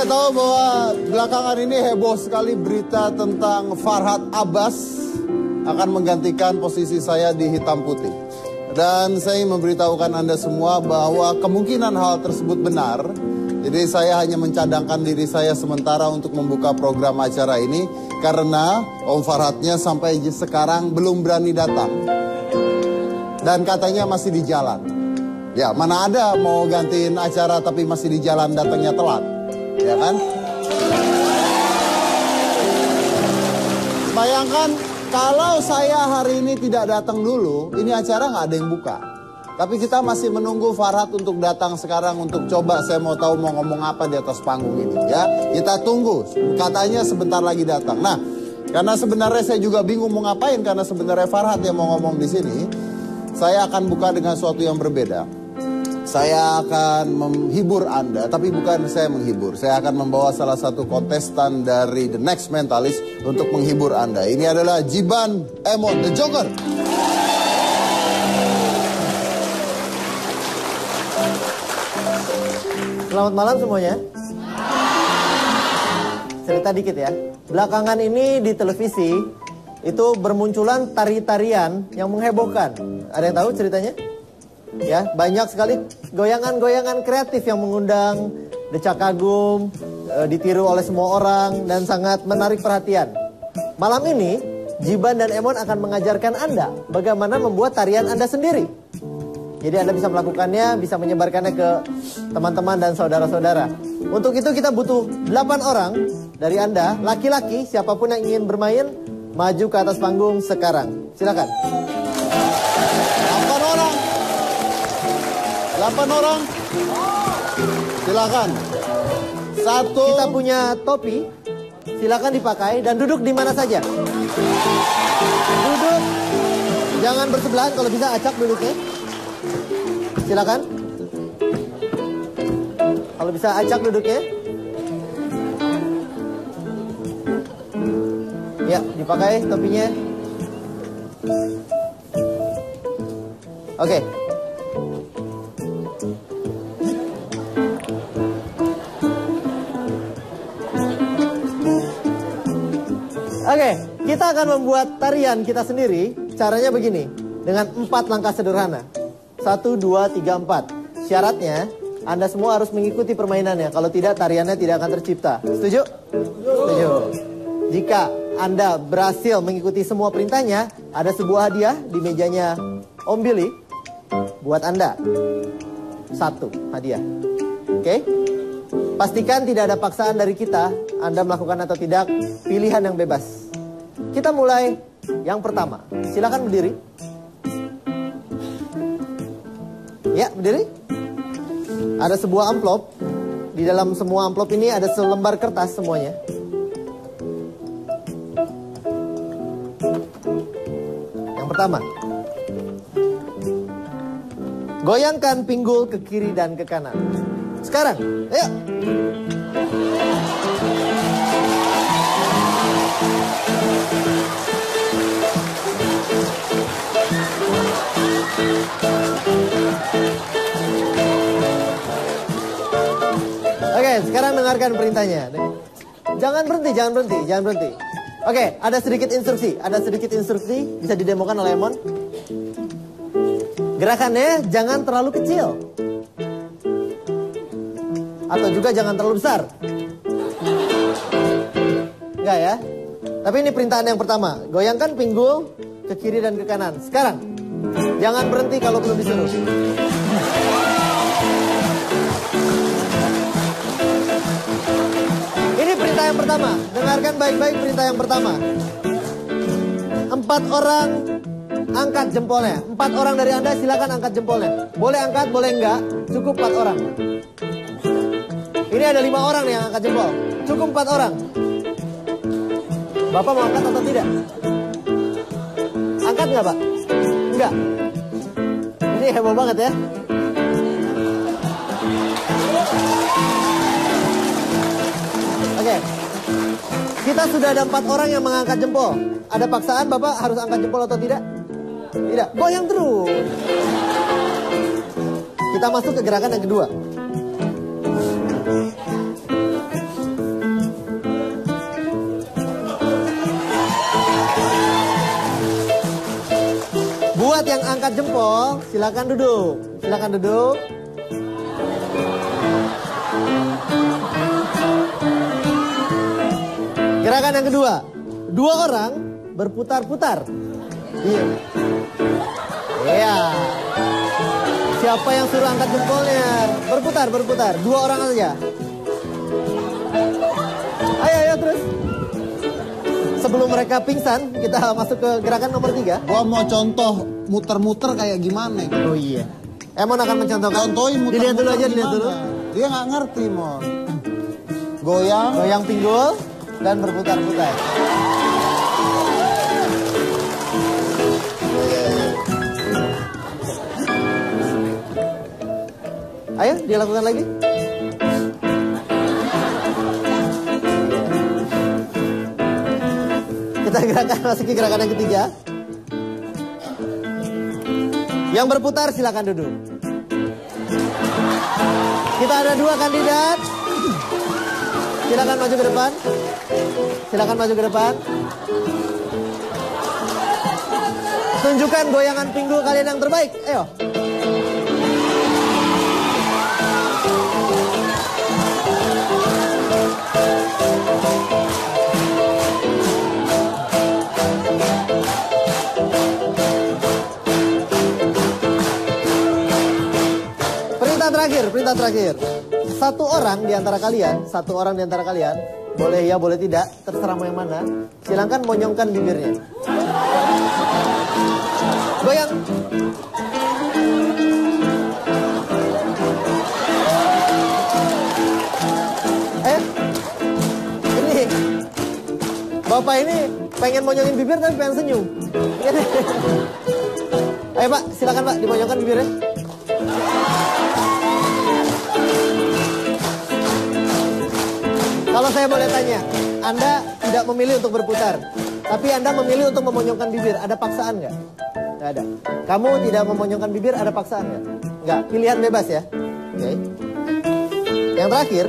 Anda tahu bahwa belakangan ini heboh sekali berita tentang Farhad Abbas akan menggantikan posisi saya di hitam putih. Dan saya ingin memberitahukan Anda semua bahwa kemungkinan hal tersebut benar. Jadi saya hanya mencadangkan diri saya sementara untuk membuka program acara ini. Karena Om Farhadnya sampai sekarang belum berani datang. Dan katanya masih di jalan. Ya, mana ada mau gantiin acara tapi masih di jalan datangnya telat. Ya kan? Bayangkan kalau saya hari ini tidak datang dulu, ini acara nggak ada yang buka. Tapi kita masih menunggu Farhad untuk datang sekarang untuk coba, saya mau tahu mau ngomong apa di atas panggung ini ya. Kita tunggu, katanya sebentar lagi datang. Nah, karena sebenarnya saya juga bingung mau ngapain karena sebenarnya Farhad yang mau ngomong di sini. Saya akan buka dengan sesuatu yang berbeda. Saya akan menghibur Anda, tapi bukan saya menghibur. Saya akan membawa salah satu kontestan dari The Next Mentalist untuk menghibur Anda. Ini adalah Jiban Emon, The Joker. Selamat malam semuanya. Cerita dikit ya. Belakangan ini di televisi itu bermunculan tari-tarian yang menghebohkan. Ada yang tahu ceritanya? Ya, banyak sekali goyangan-goyangan kreatif yang mengundang decak kagum, ditiru oleh semua orang dan sangat menarik perhatian. Malam ini, Jiban dan Emon akan mengajarkan Anda bagaimana membuat tarian Anda sendiri. Jadi Anda bisa melakukannya, bisa menyebarkannya ke teman-teman dan saudara-saudara. Untuk itu kita butuh 8 orang dari Anda, laki-laki, siapapun yang ingin bermain, maju ke atas panggung sekarang. Silakan. 8 orang. Silakan. Satu. Kita punya topi. Silakan dipakai dan duduk di mana saja. Duduk. Jangan bersebelahan, kalau bisa acak duduknya. Silakan. Kalau bisa acak duduknya. Ya, dipakai topinya. Oke. Oke, kita akan membuat tarian kita sendiri. Caranya begini, dengan 4 langkah sederhana. 1, 2, 3, 4. Syaratnya, Anda semua harus mengikuti permainannya. Kalau tidak, tariannya tidak akan tercipta. Setuju? Setuju. Jika Anda berhasil mengikuti semua perintahnya, ada sebuah hadiah di mejanya Om Billy buat Anda. 1 hadiah. Oke? Pastikan tidak ada paksaan dari kita. Anda melakukan atau tidak, pilihan yang bebas. Kita mulai yang pertama. Silakan berdiri. Ya, berdiri. Ada sebuah amplop. Di dalam semua amplop ini ada selembar kertas semuanya. Yang pertama. Goyangkan pinggul ke kiri dan ke kanan. Sekarang, ayo. Oke, sekarang dengarkan perintahnya. Jangan berhenti, jangan berhenti, jangan berhenti. Oke, ada sedikit instruksi, bisa didemokan oleh Emon. Gerakannya jangan terlalu kecil. Atau juga jangan terlalu besar. Enggak ya. Tapi ini perintahan yang pertama. Goyangkan pinggul ke kiri dan ke kanan. Sekarang. Jangan berhenti kalau belum disuruh. Ini perintah yang pertama. Dengarkan baik-baik perintah yang pertama. 4 orang angkat jempolnya. 4 orang dari Anda silakan angkat jempolnya. Boleh angkat, boleh enggak. Cukup 4 orang. Ini ada 5 orang nih yang angkat jempol. Cukup 4 orang. Bapak mau angkat atau tidak? Angkat nggak, Pak? Enggak. Ini heboh banget ya. Oke. Kita sudah ada 4 orang yang mengangkat jempol. Ada paksaan Bapak harus angkat jempol atau tidak? Tidak. Goyang terus. Kita masuk ke gerakan yang kedua. Buat yang angkat jempol, silakan duduk. Silakan duduk. Gerakan yang kedua. 2 orang berputar-putar. Iya. Iya. Siapa yang suruh angkat jempolnya? Berputar. 2 orang aja. Ayo terus. Sebelum mereka pingsan, kita masuk ke gerakan nomor 3. Gua mau contoh muter-muter kayak gimana. Oh iya. Emon akan mencontohkan. Contohin muter-muter. Dilihat dulu aja, dilihat dulu. Dia nggak ngerti, Mon. Goyang pinggul dan berputar-putar. Ayo, dilakukan lagi. Kita masuki gerakan yang ketiga. Yang berputar silakan duduk. Kita ada 2 kandidat. Silakan maju ke depan. Silakan maju ke depan. Tunjukkan goyangan pinggul kalian yang terbaik. Ayo. Perintah terakhir. Satu orang di antara kalian, boleh ya, boleh tidak, terserah mau yang mana. Silahkan monyongkan bibirnya. Goyang. Ini Bapak ini pengen monyongin bibir tapi pengen senyum. Ayo Pak, silakan Pak, dimonyongkan bibirnya. Kalau saya boleh tanya, Anda tidak memilih untuk berputar, tapi Anda memilih untuk memonyongkan bibir. Ada paksaan nggak? Nggak ada. Kamu tidak memonyongkan bibir, ada paksaan nggak? Nggak. Pilihan bebas ya. Oke. Yang terakhir.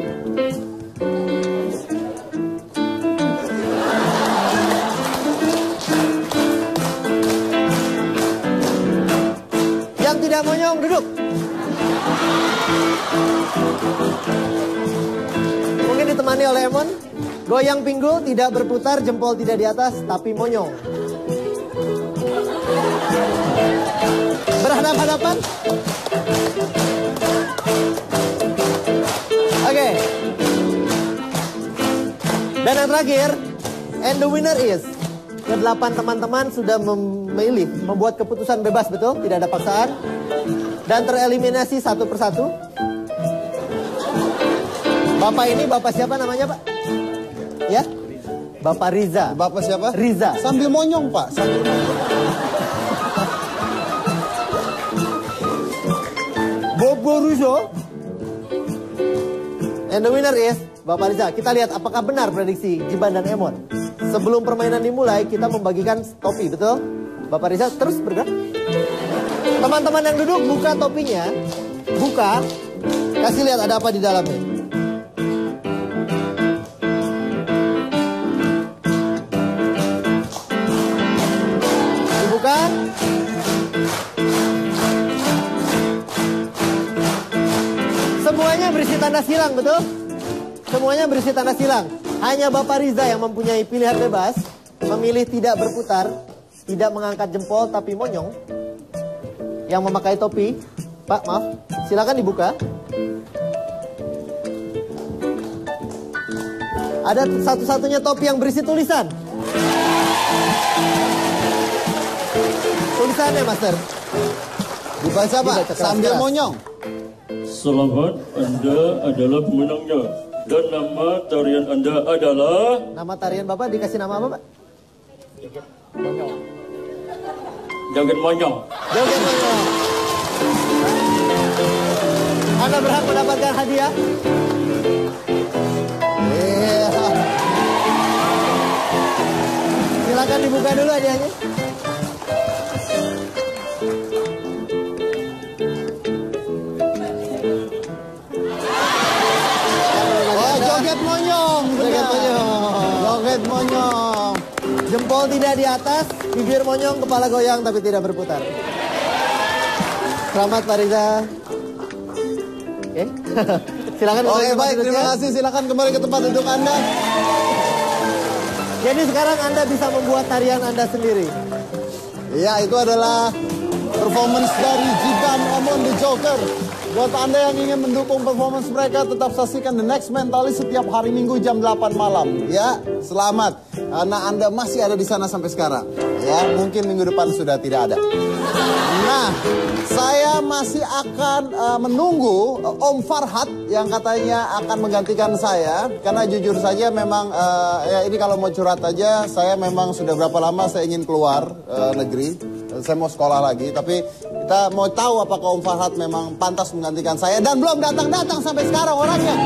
Yang tidak monyong, duduk. Ditemani oleh Emon. Goyang pinggul, tidak berputar, jempol tidak di atas, tapi monyong. Berhadapan-hadapan. Oke. Dan yang terakhir, and the winner is. Ke-8 teman-teman sudah memilih, membuat keputusan bebas, betul? Tidak ada paksaan. Dan tereliminasi satu persatu. Bapak ini, Bapak siapa namanya Pak? Ya? Bapak Riza. Bapak siapa? Riza. Sambil monyong Pak, sambil monyong. Bobo Riza. And the winner is Bapak Riza. Kita lihat apakah benar prediksi Jiban dan Emon. Sebelum permainan dimulai, kita membagikan topi, betul? Bapak Riza terus bergerak. Teman-teman yang duduk, buka topinya. Buka. Kasih lihat ada apa di dalamnya. Semuanya berisi tanda silang, betul? Semuanya berisi tanda silang. Hanya Bapak Riza yang mempunyai pilihan bebas, memilih tidak berputar, tidak mengangkat jempol tapi monyong, yang memakai topi. Pak, maaf, silakan dibuka. Ada satu-satunya topi yang berisi tulisan. Tulisannya, Master. Dibaca Pak, sambil monyong. Selamat, Anda adalah pemenangnya. Dan nama tarian Anda adalah... Nama tarian Bapak dikasih nama apa, Pak? Joget Monyong. Joget Monyong. Anda berhak mendapatkan hadiah. Silakan dibuka dulu hadiahnya. Joget monyong. Joget monyong. Joget monyong. Jempol tidak di atas, bibir monyong, kepala goyang tapi tidak berputar. Selamat Pak Riza. Oke. Silakan. Oke, baik, terima kasih. Silakan kembali ke tempat duduk Anda. Jadi sekarang Anda bisa membuat tarian Anda sendiri. Ya, itu adalah performance dari Jidan Omon The Joker. Buat Anda yang ingin mendukung performance mereka, tetap saksikan The Next Mentalist setiap hari Minggu jam 8 malam. Ya, selamat. Karena Anda masih ada di sana sampai sekarang. Ya, mungkin minggu depan sudah tidak ada. Nah, saya masih akan menunggu Om Farhad yang katanya akan menggantikan saya. Karena jujur saja memang, ya ini kalau mau curhat aja, saya memang sudah berapa lama saya ingin keluar negeri. Saya mau sekolah lagi, tapi kita mau tahu apakah Om Farhad memang pantas menggantikan saya. Dan belum datang-datang sampai sekarang orangnya.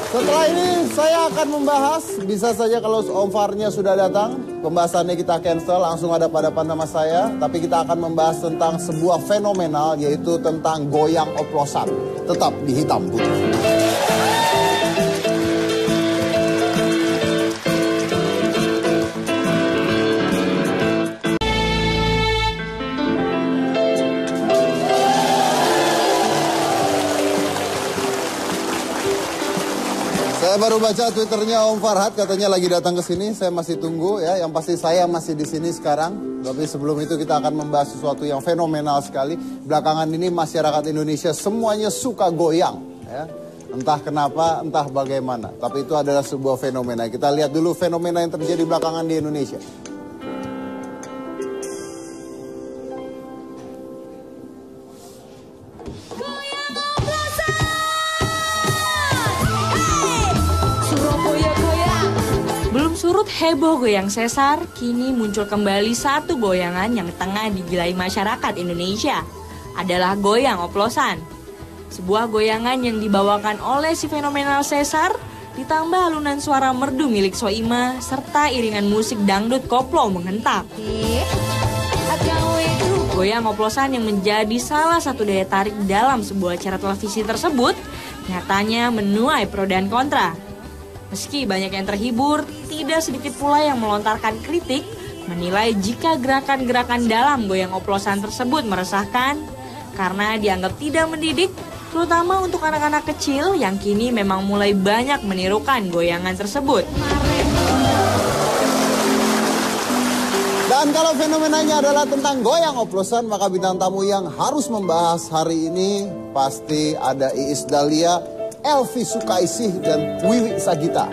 Setelah ini saya akan membahas, bisa saja kalau Om Farnya sudah datang, pembahasannya kita cancel, langsung ada pada nama saya. Tapi kita akan membahas tentang sebuah fenomenal, yaitu tentang goyang oplosan. Tetap di Hitam Putih. Saya baru baca Twitternya Om Farhad, katanya lagi datang ke sini. Saya masih tunggu ya. Yang pasti saya masih di sini sekarang. Tapi sebelum itu kita akan membahas sesuatu yang fenomenal sekali. Belakangan ini masyarakat Indonesia semuanya suka goyang. Ya. Entah kenapa, entah bagaimana. Tapi itu adalah sebuah fenomena. Kita lihat dulu fenomena yang terjadi belakangan di Indonesia. Surut heboh goyang sesar, kini muncul kembali satu goyangan yang tengah digilai masyarakat Indonesia. Adalah goyang oplosan. Sebuah goyangan yang dibawakan oleh si fenomenal sesar, ditambah alunan suara merdu milik Soima, serta iringan musik dangdut koplo menghentak. Goyang oplosan yang menjadi salah satu daya tarik dalam sebuah acara televisi tersebut, nyatanya menuai pro dan kontra. Meski banyak yang terhibur, tidak sedikit pula yang melontarkan kritik, menilai jika gerakan-gerakan dalam goyang oplosan tersebut meresahkan, karena dianggap tidak mendidik, terutama untuk anak-anak kecil yang kini memang mulai banyak menirukan goyangan tersebut. Dan kalau fenomenanya adalah tentang goyang oplosan, maka bintang tamu yang harus membahas hari ini pasti ada Iis Dahlia, Elvi Sukaisih, dan Wiwi Sagita.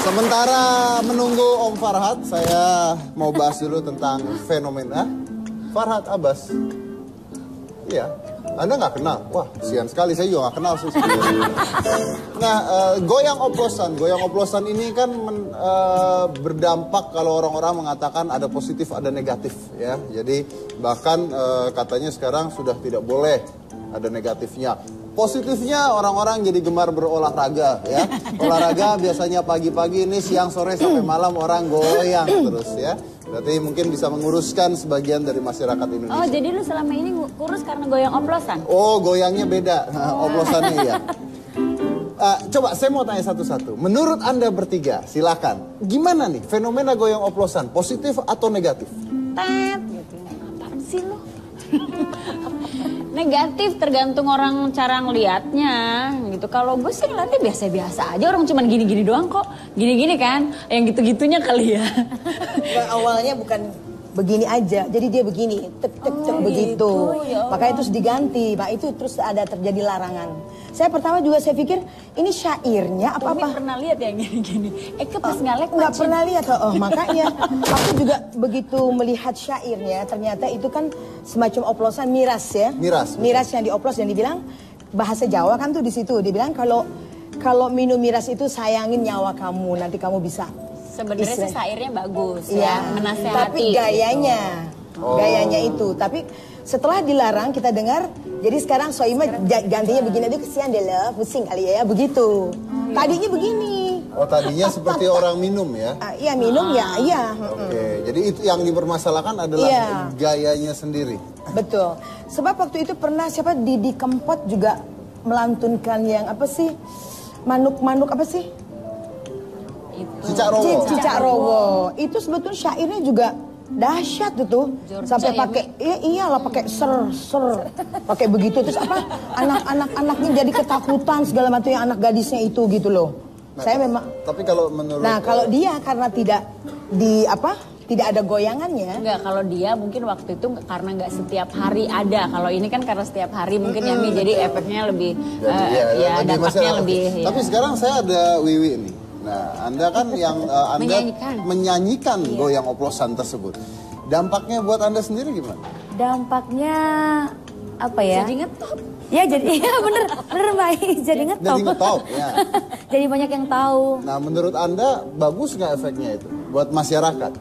Sementara menunggu Om Farhad, saya mau bahas dulu tentang fenomena. Farhad Abbas. Iya, Anda nggak kenal? Wah, kasihan sekali, saya juga nggak kenal sih. Nah, goyang oplosan ini kan berdampak kalau orang-orang mengatakan ada positif, ada negatif ya. Jadi bahkan katanya sekarang sudah tidak boleh ada negatifnya. Positifnya orang-orang jadi gemar berolahraga ya. Olahraga biasanya pagi-pagi, ini siang sore sampai malam orang goyang terus ya. Berarti mungkin bisa menguruskan sebagian dari masyarakat Indonesia. Oh, jadi lu selama ini kurus karena goyang oplosan? Oh, goyangnya beda. Oplosannya ya. Coba saya mau tanya satu-satu. Menurut Anda bertiga, silakan. Gimana nih fenomena goyang oplosan? Positif atau negatif? Tet, gitu. Apaan sih lu? Negatif, tergantung orang cara ngelihatnya gitu. Kalau gue sih ngeliatnya biasa-biasa aja, orang cuman gini-gini doang kok. Gini-gini kan, yang gitu-gitunya kali ya. Nah, awalnya bukan begini aja, jadi dia begini, tek begitu. Ya, makanya terus diganti, nah itu terus ada terjadi larangan. Saya pertama juga saya pikir ini syairnya apa-apa. pernah lihat yang gini-gini. Eke pas ngalek nggak pernah lihat, makanya aku juga begitu melihat syairnya, ternyata itu kan semacam oplosan miras ya. Miras yang dioplos dan dibilang bahasa Jawa kan tuh di situ, dibilang kalau minum miras itu sayangin nyawa kamu, nanti kamu bisa. Sebenarnya sih syairnya bagus ya, menasehati. Tapi gayanya, gayanya itu. Tapi setelah dilarang kita dengar, jadi sekarang Soima gantinya begini, aduh kesian deh lah, pusing kali ya, begitu. Tadinya begini. Oh, tadinya seperti orang minum ya? Iya, minum ya, iya. Oke, jadi itu yang dipermasalahkan adalah gayanya sendiri. Betul. Sebab waktu itu pernah siapa Didi Kempot juga melantunkan yang apa sih? manuk apa sih? Cicak Rowo. Cicak Rowo. Itu sebetulnya syairnya juga dahsyat itu. Sampai pakai iyalah pakai ser pakai begitu, terus apa anak-anaknya jadi ketakutan segala macam, yang anak gadisnya itu gitu loh. Nah, saya memang. Tapi kalau menurut. Nah kalau dia karena tidak tidak ada goyangannya. Enggak, kalau dia mungkin waktu itu karena nggak setiap hari ada. Kalau ini kan karena setiap hari mungkin ya Mi, jadi efeknya lebih, ya dampaknya lebih. Tapi sekarang saya ada Wiwi nih. Nah, Anda kan yang Anda menyanyikan goyang oplosan tersebut. Dampaknya buat Anda sendiri gimana? Dampaknya apa ya? Jadi ngetop. Ya jadi bener Mbak, jadi ngetop. Jadi ngetop ya. Jadi banyak yang tahu. Nah, menurut Anda bagus nggak efeknya itu buat masyarakat?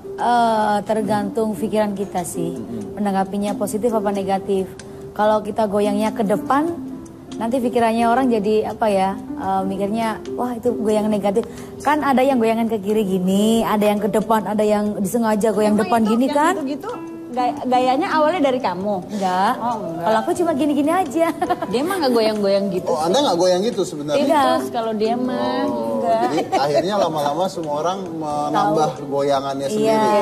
Tergantung pikiran kita sih. Menanggapinya positif apa negatif. Kalau kita goyangnya ke depan, nanti pikirannya orang jadi apa ya? Mikirnya wah itu goyangan negatif. Kan ada yang goyangan ke kiri gini, ada yang ke depan, ada yang disengaja goyang depan gini kan? Gitu-gitu. Gayanya awalnya dari kamu? Enggak. Oh, enggak. Kalau aku cuma gini-gini aja. Dia mah nggak goyang-goyang gitu. Oh, Anda nggak goyang gitu sebenarnya? Tidak. Kalau dia mah enggak. Jadi akhirnya lama-lama semua orang menambah goyangannya sendiri.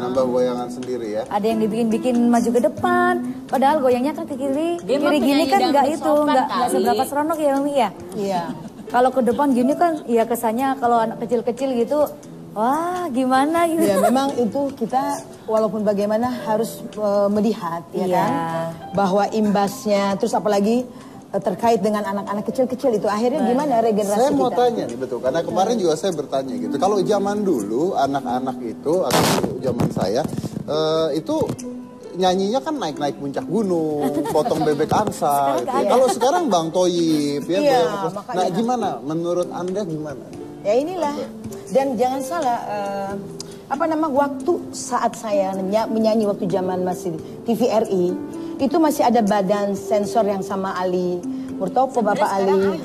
Menambah goyangan sendiri ya. Ada yang dibikin-bikin maju ke depan, padahal goyangnya kan ke kiri. Dia Kiri gini kan nggak itu, nggak kali. seberapa seronok ya Mami ya. Iya. Kalau ke depan gini kan, ya kesannya kalau anak kecil-kecil gitu, wah gimana gitu. Ya memang itu kita walaupun bagaimana harus melihat ya kan, bahwa imbasnya, terus apalagi terkait dengan anak-anak kecil-kecil itu akhirnya gimana regenerasi Saya mau kita. tanya nih, betul, karena kemarin juga saya bertanya gitu. Kalau zaman dulu anak-anak itu atau zaman saya itu nyanyinya kan naik-naik puncak gunung, potong bebek angsa gitu. Kalau sekarang Bang Toyib ya, nah gimana menurut Anda gimana? Ya inilah, dan jangan salah, waktu saat saya menyanyi waktu zaman masih TVRI, itu masih ada badan sensor yang sama Ali Murtopo, Bapak Ali.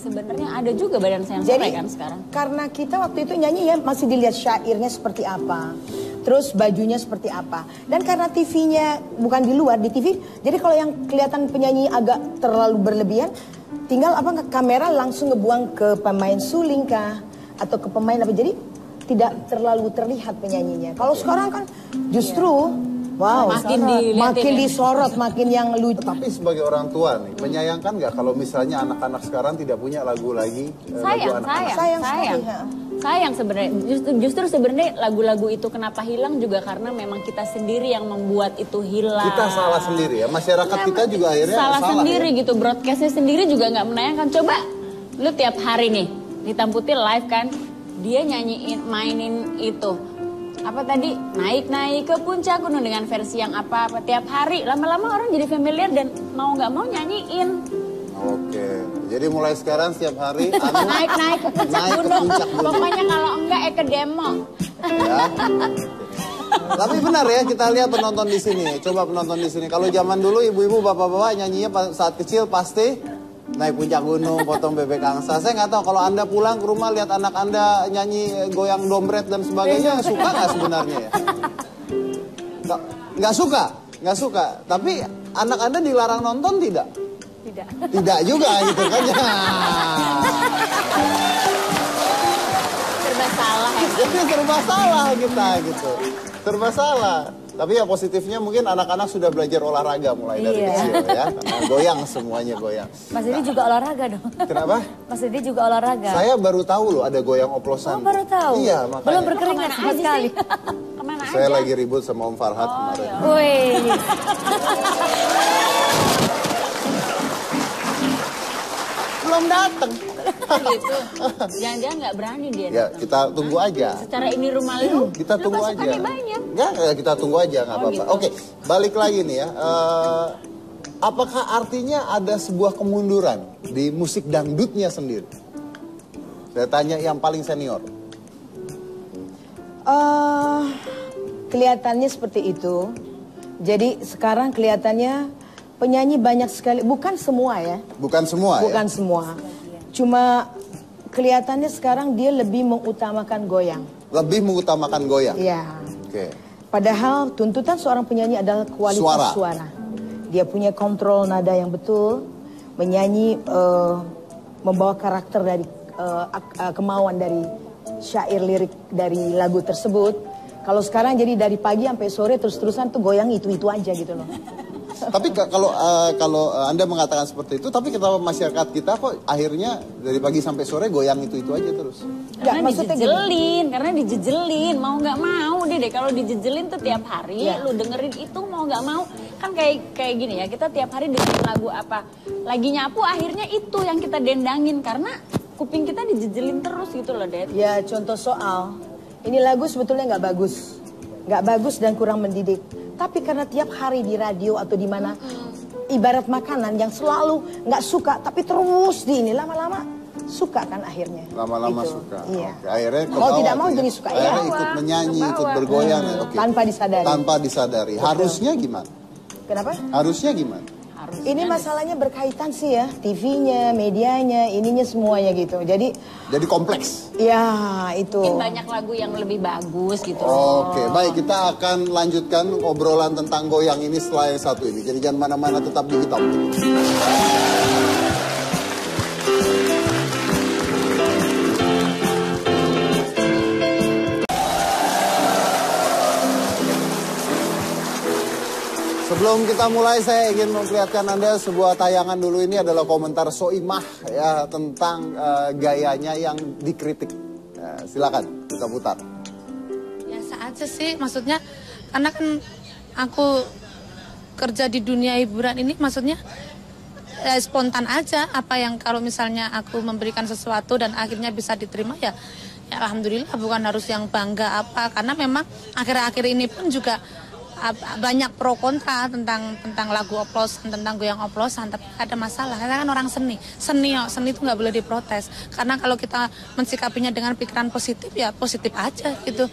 Sebenarnya ada juga badan sensor. Jadi, kan sekarang. Karena kita waktu itu nyanyi ya masih dilihat syairnya seperti apa, terus bajunya seperti apa. Dan karena TV-nya bukan di luar, di TV, jadi kalau yang kelihatan penyanyi agak terlalu berlebihan, tinggal kamera langsung ngebuang ke pemain suling kah atau ke pemain apa, jadi tidak terlalu terlihat penyanyinya. Kalau sekarang kan justru makin disorot, makin yang lucu. Tapi sebagai orang tua nih, menyayangkan nggak kalau misalnya anak-anak sekarang tidak punya lagu lagi? Sayang sebenarnya. Justru sebenarnya lagu-lagu itu kenapa hilang juga karena memang kita sendiri yang membuat itu hilang. Kita salah sendiri ya, masyarakat kita juga akhirnya salah sendiri ya? gitu. Broadcastnya sendiri juga nggak menayangkan. Coba lu tiap hari nih Hitam Putih live kan, dia nyanyiin, mainin itu. Apa tadi, naik-naik ke puncak gunung dengan versi yang apa-apa tiap hari, lama-lama orang jadi familiar dan mau nggak mau nyanyiin. Oke, jadi mulai sekarang setiap hari naik-naik ke puncak gunung. Pokoknya kalau enggak ke demo. Ya. Tapi benar ya, kita lihat penonton di sini. Coba penonton di sini. Kalau zaman dulu ibu-ibu, bapak-bapak nyanyinya saat kecil pasti naik puncak gunung, potong bebek angsa. Saya nggak tahu kalau Anda pulang ke rumah lihat anak Anda nyanyi goyang dompet dan sebagainya, suka nggak sebenarnya ya? Nggak suka. Tapi anak Anda dilarang nonton tidak? Tidak juga gitu kan ya. Serba salah ya. Jadi serba salah kita gitu. Serba salah. Tapi ya positifnya mungkin anak-anak sudah belajar olahraga mulai dari kecil ya. Karena goyang semuanya goyang. Mas Didi juga olahraga dong. Kenapa? Mas Didi juga olahraga. Saya baru tahu loh ada goyang oplosan. Oh baru tahu? Iya makanya. Belum berkeringat sama sekali. Kemana Saya aja? lagi ribut sama Om Farhad kemarin. Wih. Belum datang. Gitu. Jangan-jangan nggak berani dia. Ya kita tunggu aja. Secara ini rumah lu. Kita tunggu aja. Banyak. Enggak, kita tunggu aja nggak apa-apa. Gitu. Oke, balik lagi nih ya. Apakah artinya ada sebuah kemunduran di musik dangdutnya sendiri? Saya tanya yang paling senior. Kelihatannya seperti itu. Jadi sekarang kelihatannya penyanyi banyak sekali, bukan semua ya. Bukan semua Bukan ya? semua. Cuma kelihatannya sekarang dia lebih mengutamakan goyang. Lebih mengutamakan goyang? Iya. Oke. Padahal tuntutan seorang penyanyi adalah kualitas suara. Dia punya kontrol nada yang betul, menyanyi membawa karakter dari kemauan dari syair lirik dari lagu tersebut. Kalau sekarang jadi dari pagi sampai sore terus-terusan tuh goyang itu aja gitu loh. Tapi kalau Anda mengatakan seperti itu, tapi kita masyarakat kita kok akhirnya dari pagi sampai sore goyang itu aja terus. Karena dijejelin, mau nggak mau deh kalau dijejelin tuh tiap hari lu dengerin itu mau nggak mau kan kayak gini ya, kita tiap hari dengerin lagu apa lagi nyapu akhirnya itu yang kita dendangin karena kuping kita dijejelin terus gitu loh, Det. Ya contoh soal ini lagu sebetulnya nggak bagus dan kurang mendidik. Tapi karena tiap hari di radio atau di mana ibarat makanan yang selalu nggak suka tapi terus di ini lama-lama suka kan akhirnya. Lama-lama gitu. suka. Iya. Oke, akhirnya mau tidak mau jadi suka ya. Akhirnya ikut menyanyi, ikut bergoyang. Oke. Tanpa disadari. Harusnya gimana? Kenapa? Harusnya gimana? Ini masalahnya berkaitan sih ya, TV-nya, medianya, ininya semuanya gitu. Jadi kompleks. Ya, itu. Mungkin banyak lagu yang lebih bagus gitu. Oke, baik, kita akan lanjutkan obrolan tentang goyang ini setelah yang satu ini. Jadi jangan mana-mana, tetap di Hitam. Sebelum kita mulai, saya ingin memperlihatkan Anda sebuah tayangan dulu. Ini adalah komentar Soimah ya tentang gayanya yang dikritik. Silakan kita putar. Biasa aja sih, maksudnya karena kan aku kerja di dunia hiburan ini, maksudnya spontan aja. Apa yang kalau misalnya aku memberikan sesuatu dan akhirnya bisa diterima ya alhamdulillah, bukan harus yang bangga apa. Karena memang akhir-akhir ini pun juga banyak pro kontra tentang lagu oplosan, tentang goyang oplosan, tapi ada masalah karena kan orang seni itu nggak boleh diprotes, karena kalau kita mensikapinya dengan pikiran positif ya positif aja gitu.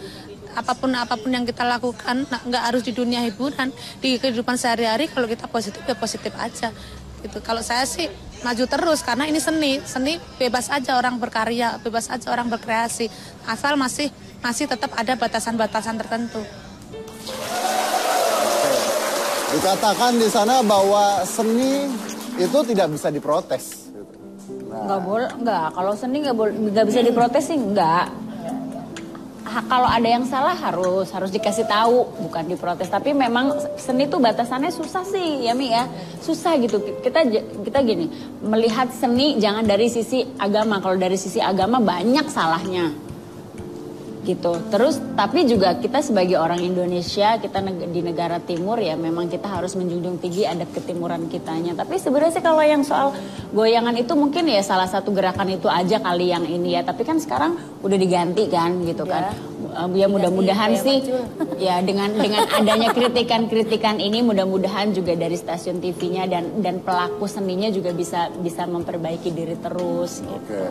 Apapun yang kita lakukan nggak harus di dunia hiburan, di kehidupan sehari-hari kalau kita positif ya positif aja gitu. Kalau saya sih maju terus karena ini seni bebas aja orang berkarya, bebas aja orang berkreasi, asal masih tetap ada batasan-batasan tertentu. Dikatakan di sana bahwa seni itu tidak bisa diprotes. Nggak boleh, nggak. Kalau seni nggak bisa diprotes sih nggak. Kalau ada yang salah harus dikasih tahu, bukan diprotes. Tapi memang seni itu batasannya susah sih, ya Mi ya, susah gitu. Kita gini, melihat seni jangan dari sisi agama. Kalau dari sisi agama banyak salahnya. Gitu. Terus tapi juga kita sebagai orang Indonesia, kita di negara timur ya memang kita harus menjunjung tinggi adat ketimuran kitanya. Tapi sebenarnya sih kalau yang soal goyangan itu mungkin ya salah satu gerakan itu aja kali yang ini ya. Tapi kan sekarang udah diganti kan gitu kan. Ya mudah-mudahan sih ya dengan adanya kritikan ini mudah-mudahan juga dari stasiun TV-nya dan pelaku seninya juga bisa memperbaiki diri terus gitu. Oke.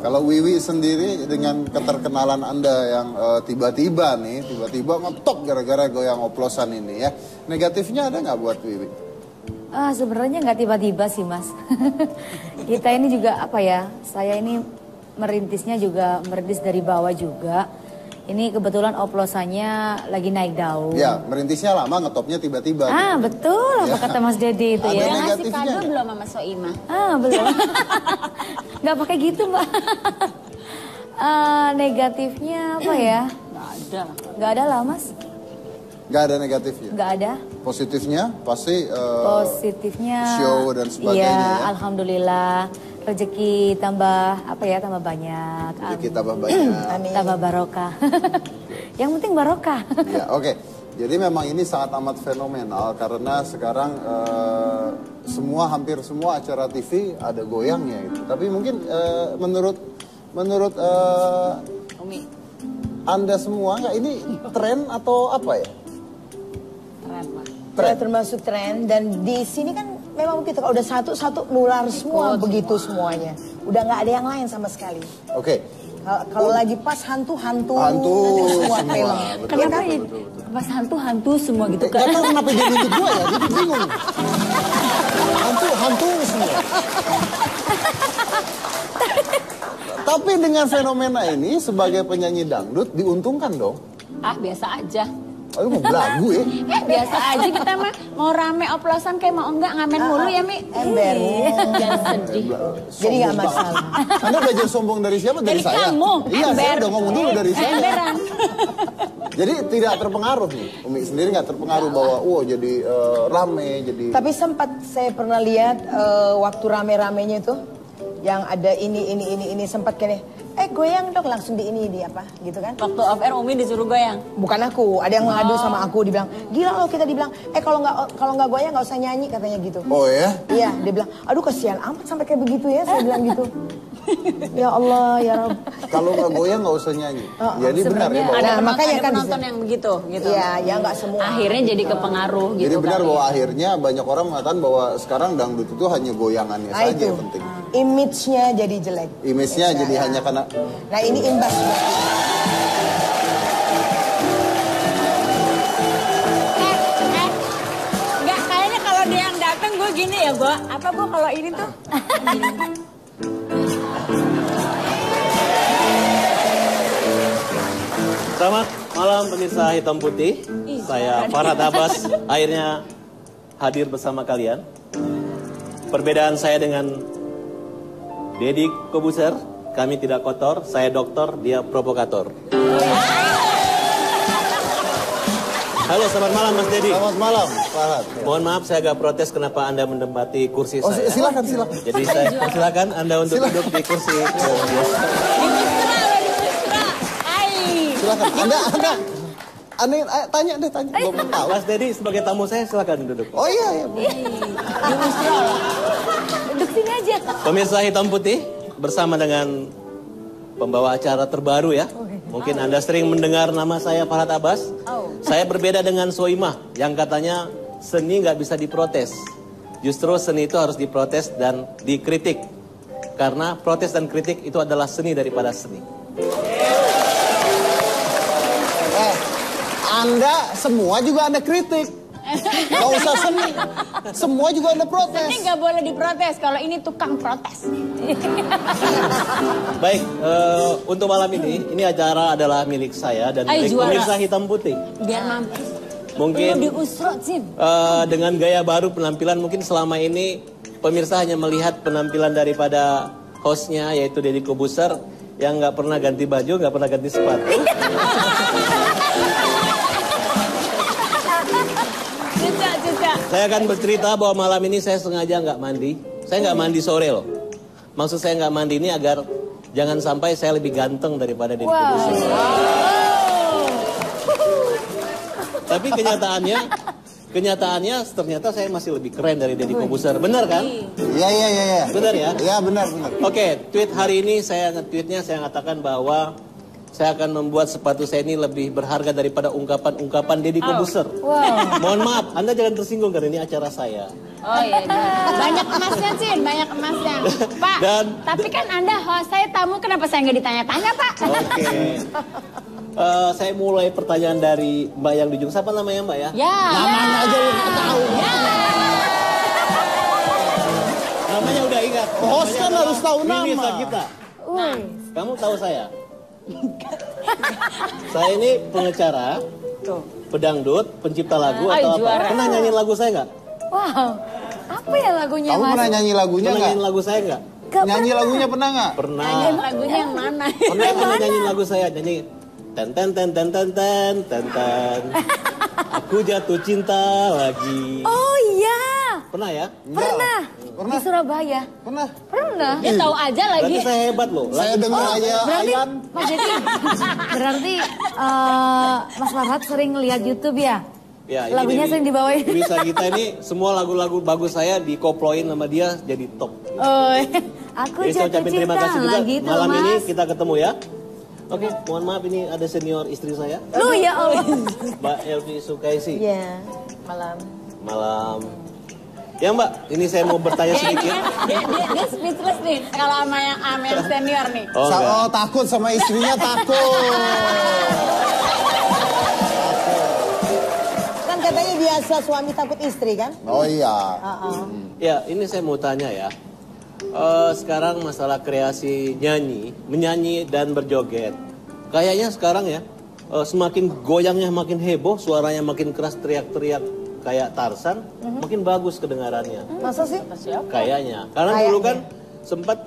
Kalau Wiwi sendiri dengan keterkenalan Anda yang tiba-tiba ngetop gara-gara goyang oplosan ini ya. Negatifnya ada nggak buat Wiwi? Sebenarnya nggak tiba-tiba sih Mas. Kita ini juga apa ya, saya ini merintis dari bawah juga. Ini kebetulan oplosannya lagi naik daun. Ya, merintisnya lama, ngetopnya tiba-tiba. Betul, apa kata Mas Dedi itu ya. Ngasih kado belum sama Soimah? Belum. Nggak pakai gitu Mbak. Negatifnya apa ya? Nggak ada lah Mas. Nggak ada negatifnya? Nggak ada. Positifnya pasti positifnya show dan sebagainya ya. Alhamdulillah. Rezeki tambah banyak. Rezeki tambah banyak. Amin. Tambah barokah. Yang penting barokah. Ya, oke. Jadi memang ini sangat amat fenomenal karena sekarang hampir semua acara TV ada goyangnya gitu. Tapi mungkin menurut Umi, Anda semua ini tren atau apa ya? Tren termasuk tren, dan di sini kan memang begitu, kalau udah satu nular semua begitu semuanya. Udah nggak ada yang lain sama sekali. Oke. Kalau lagi pas hantu semua film. Kenapa ya? Pas hantu semua gitu kan? Gak tau kenapa dia nunjuk gue ya, jadi bingung. Hantu semua. Tapi dengan fenomena ini sebagai penyanyi dangdut diuntungkan dong. Biasa aja. Aduh, mau belagu ya. Biasa aja kita mah mau rame oplosan kayak mau enggak ngamen mulu ya Mi. Ember. Jangan sedih. Jadi nggak masalah. Anda belajar sombong dari siapa? Dari saya? Kamu. Iya, saya udah ngomong dulu dari saya. Emberan. Jadi tidak terpengaruh nih. Umi sendiri nggak terpengaruh bahwa jadi rame, jadi. Tapi sempat saya pernah lihat waktu rame-ramenya itu yang ada ini sempat kene. Goyang dong langsung di apa gitu kan. Waktu off air Umi disuruh goyang. Bukan aku, ada yang ngadu sama aku dibilang, "Gila lo," kita dibilang, kalau nggak goyang nggak usah nyanyi," katanya gitu. Oh ya? Iya, dia bilang, "Aduh kasihan amat sampai kayak begitu ya," saya bilang gitu. Ya Allah, ya Rabb. Kalau nggak goyang nggak usah nyanyi. Jadi benar ya bahwa. Ada makanya kan penonton yang begitu gitu. Iya, ya nggak semua. Akhirnya jadi kepengaruh gitu. Jadi benar kali. bahwa akhirnya banyak orang mengatakan bahwa sekarang dangdut itu hanya goyangannya Nah, saja itu. yang penting. Image-nya jadi jelek. Image-nya jadi hanya karena. Nah ini imbas. Enggak, kayaknya kalau dia yang datang gue gini ya gue. Apa gue kalau ini tuh? Selamat malam pemirsa Hitam Putih. Saya Farhad Abbas akhirnya hadir bersama kalian. Perbedaan saya dengan Deddy Kobuser, kami tidak kotor, saya dokter, dia provokator. Halo, selamat malam Mas Deddy. Selamat malam, Farhad. Mohon maaf saya agak protes kenapa Anda menempati kursi Oh, saya. silakan. Jadi saya persilakan Anda untuk duduk di kursi. Silakan. Anda tanya. Belum tahu. Mas Deddy sebagai tamu saya silakan duduk. Oh iya. Duduk sini aja. Pemirsa Hitam Putih bersama dengan pembawa acara terbaru ya. Mungkin Anda sering mendengar nama saya Farhad Abbas. Saya berbeda dengan Soimah yang katanya seni nggak bisa diprotes. Justru seni itu harus diprotes dan dikritik. Karena protes dan kritik itu adalah seni daripada seni. Anda semua juga Anda kritik. Gak usah seni. Semua juga Anda protes. Ini nggak boleh diprotes kalau ini tukang protes. Baik, untuk malam ini acara adalah milik saya dan milik pemirsa Hitam Putih. Biar mampus. Mungkin diusrot sih. dengan gaya baru penampilan mungkin selama ini pemirsa hanya melihat penampilan daripada hostnya yaitu Deddy Kobuser yang nggak pernah ganti baju, nggak pernah ganti sepatu. Saya akan bercerita bahwa malam ini saya sengaja nggak mandi. Saya nggak mandi sore loh. Maksud saya nggak mandi ini agar jangan sampai saya lebih ganteng daripada Deddy Kobuser. Tapi kenyataannya ternyata saya masih lebih keren dari Deddy Kobuser. Benar kan? Iya. Benar ya? Iya benar. Oke, tweet hari ini saya ngatakan bahwa saya akan membuat sepatu saya ini lebih berharga daripada ungkapan-ungkapan Deddy Kobuser. Wow. Mohon maaf, Anda jangan tersinggung karena ini acara saya. Oh iya. Banyak emasnya sih, banyak emasnya. Pak, tapi kan Anda host, saya tamu, kenapa saya nggak ditanya-tanya Pak? Oke. Saya mulai pertanyaan dari Mbak yang di ujung. Siapa namanya Mbak ya? Ya. Namanya aja lu nggak tahu. Namanya udah ingat. Host kan harus tahu nama. Kita. Nah, kamu tahu saya? Saya ini pengacara, pedangdut, pencipta lagu atau apa? Pernah nyanyiin lagu saya nggak? Wow. Apa ya lagunya, Kamu Mas? pernah nyanyi lagunya Pernah nggak? nyanyiin lagu saya nggak? Nyanyi lagunya pernah nggak? Pernah. Lagunya yang mana? Pernah nggak nyanyiin lagu saya? Nyanyi ten ten ten ten ten ten ten ten. Aku jatuh cinta lagi. Oh iya. Pernah ya? Pernah. Di Surabaya. Pernah. Dia tahu aja lagi. Berarti saya hebat loh. Saya dengar aja Berarti, Ayan. Mas Deddy, berarti Mas Farhad sering lihat YouTube ya? Ya, ini Lagunya sering dibawain. Bisa kita ini semua lagu-lagu bagus saya dikoploin sama dia jadi top. Oh, aku Jadi saya jatuh ucapin terima cinta kasih juga. lagi tuh, Malam Mas. ini kita ketemu ya. Oke, mohon maaf ini ada senior istri saya. Lu ya Allah. Mbak Elvi Sukaisi. Iya, Malam. Ya Mbak, ini saya mau bertanya sedikit. Dia speechless nih kalau sama yang senior nih. Oh, enggak. Oh, takut sama istrinya takut. Kan katanya biasa suami takut istri kan? Oh iya. Ya, ini saya mau tanya ya. Sekarang masalah kreasi menyanyi dan berjoget. Kayaknya sekarang ya, semakin goyangnya makin heboh, suaranya makin keras, teriak-teriak kayak Tarzan, makin bagus kedengarannya. Masa sih? Kayaknya. Karena dulu kan sempat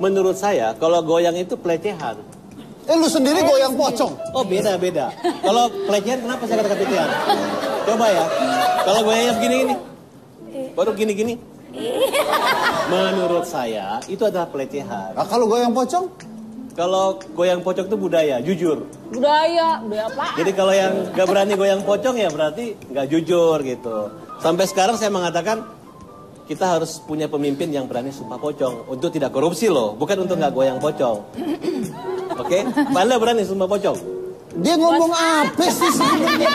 menurut saya kalau goyang itu pelecehan. Lu sendiri goyang pocong? Oh beda-beda. Kalau pelecehan kenapa saya katakan pelecehan? Coba ya. Kalau goyangnya begini-gini. Baru gini-gini. Menurut saya itu adalah pelecehan. Nah, kalau goyang pocong? Kalau goyang pocong itu budaya, jujur. Budaya apa? Jadi kalau yang gak berani goyang pocong ya berarti gak jujur gitu. Sampai sekarang saya mengatakan kita harus punya pemimpin yang berani sumpah pocong. Untuk tidak korupsi loh, bukan untuk gak goyang pocong. Oke? Anda berani sumpah pocong? Dia ngomong apa sih sebenarnya?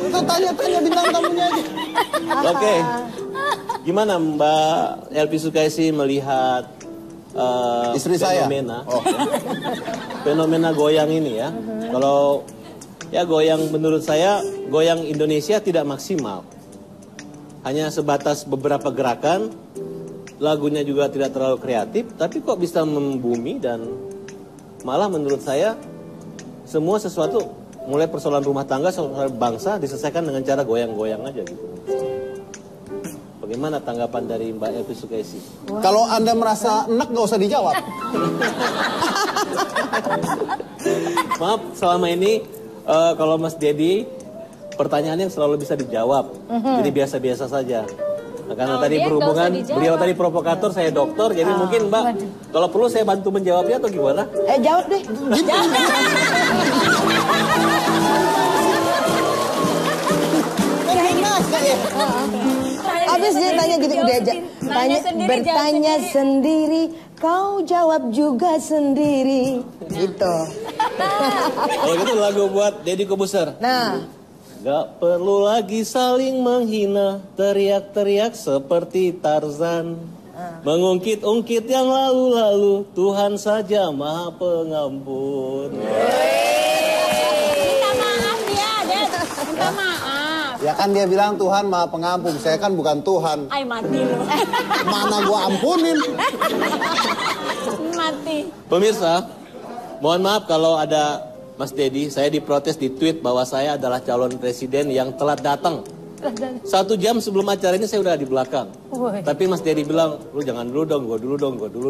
Itu tanya-tanya bintang tamunya aja. Oke. Gimana Mbak Elvi Sukaisi melihat istri fenomena, saya? fenomena goyang ini ya? Kalau ya goyang menurut saya, goyang Indonesia tidak maksimal. Hanya sebatas beberapa gerakan, lagunya juga tidak terlalu kreatif, tapi kok bisa membumi dan malah menurut saya semua sesuatu mulai persoalan rumah tangga, soal bangsa diselesaikan dengan cara goyang-goyang aja gitu. Bagaimana tanggapan dari Mbak Elvi Sukaisi? Kalau Anda merasa enak nggak usah dijawab. Maaf, selama ini kalau Mas Dedi pertanyaannya selalu bisa dijawab. Jadi biasa-biasa saja. Nah, karena tadi berhubungan, beliau tadi provokator, saya dokter, jadi mungkin Mbak, kalau perlu saya bantu menjawabnya atau gimana? Jawab deh. Habis dia tanya gitu, udah aja. Bertanya sendiri, kau jawab juga sendiri. Gitu. Kalau gitu lagu buat Deddy Kobuser. Nah. Gak perlu lagi saling menghina, teriak-teriak seperti Tarzan. Mengungkit-ungkit yang lalu-lalu, Tuhan saja maha pengampun. Minta maaf dia, Dad. Minta maaf. Ya kan dia bilang Tuhan maha pengampun, saya kan bukan Tuhan. Ay mati lu. Mana gua ampunin. Mati. Pemirsa, mohon maaf kalau ada Mas Dedi, saya diprotes di tweet bahwa saya adalah calon presiden yang telat datang. 1 jam sebelum acara ini saya udah di belakang. Tapi Mas Dedi bilang, lu jangan dulu dong, gue dulu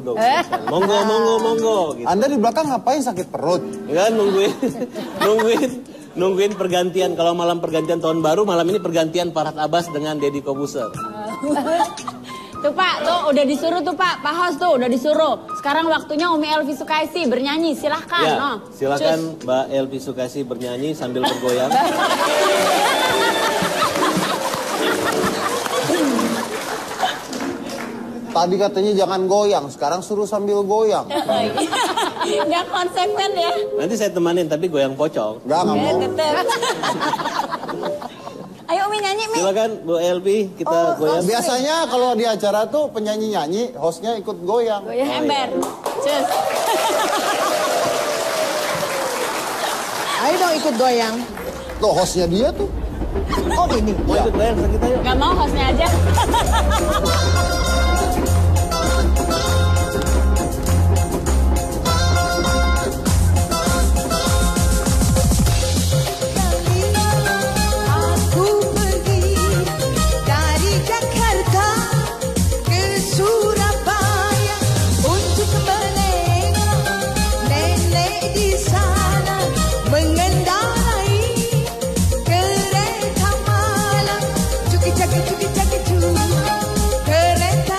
dong. Monggo. Gitu. Anda di belakang ngapain sakit perut? Ya, nungguin pergantian. Kalau malam pergantian tahun baru, malam ini pergantian Farhad Abbas dengan Deddy Kobuser. Tuh Pak, tuh udah disuruh tuh Pak Host tuh udah disuruh. Sekarang waktunya Umi Elvi Sukaisi bernyanyi, silahkan. Ya, silakan Mbak Elvi Sukaisi bernyanyi sambil bergoyang. Tadi katanya jangan goyang, sekarang suruh sambil goyang. Nggak konsekuen ya. Nanti saya temanin, tapi goyang pocong. Nggak mau. Ayo Umi nyanyi, Mi. Silakan Bu Elvi, kita goyang. Biasanya kalau di acara tuh penyanyi nyanyi, hostnya ikut goyang. Ember. Cus. Ayo dong ikut goyang. Tuh hostnya dia tuh. Oh ini. Mau ikut goyang kita yuk. Gak mau hostnya aja. Kereta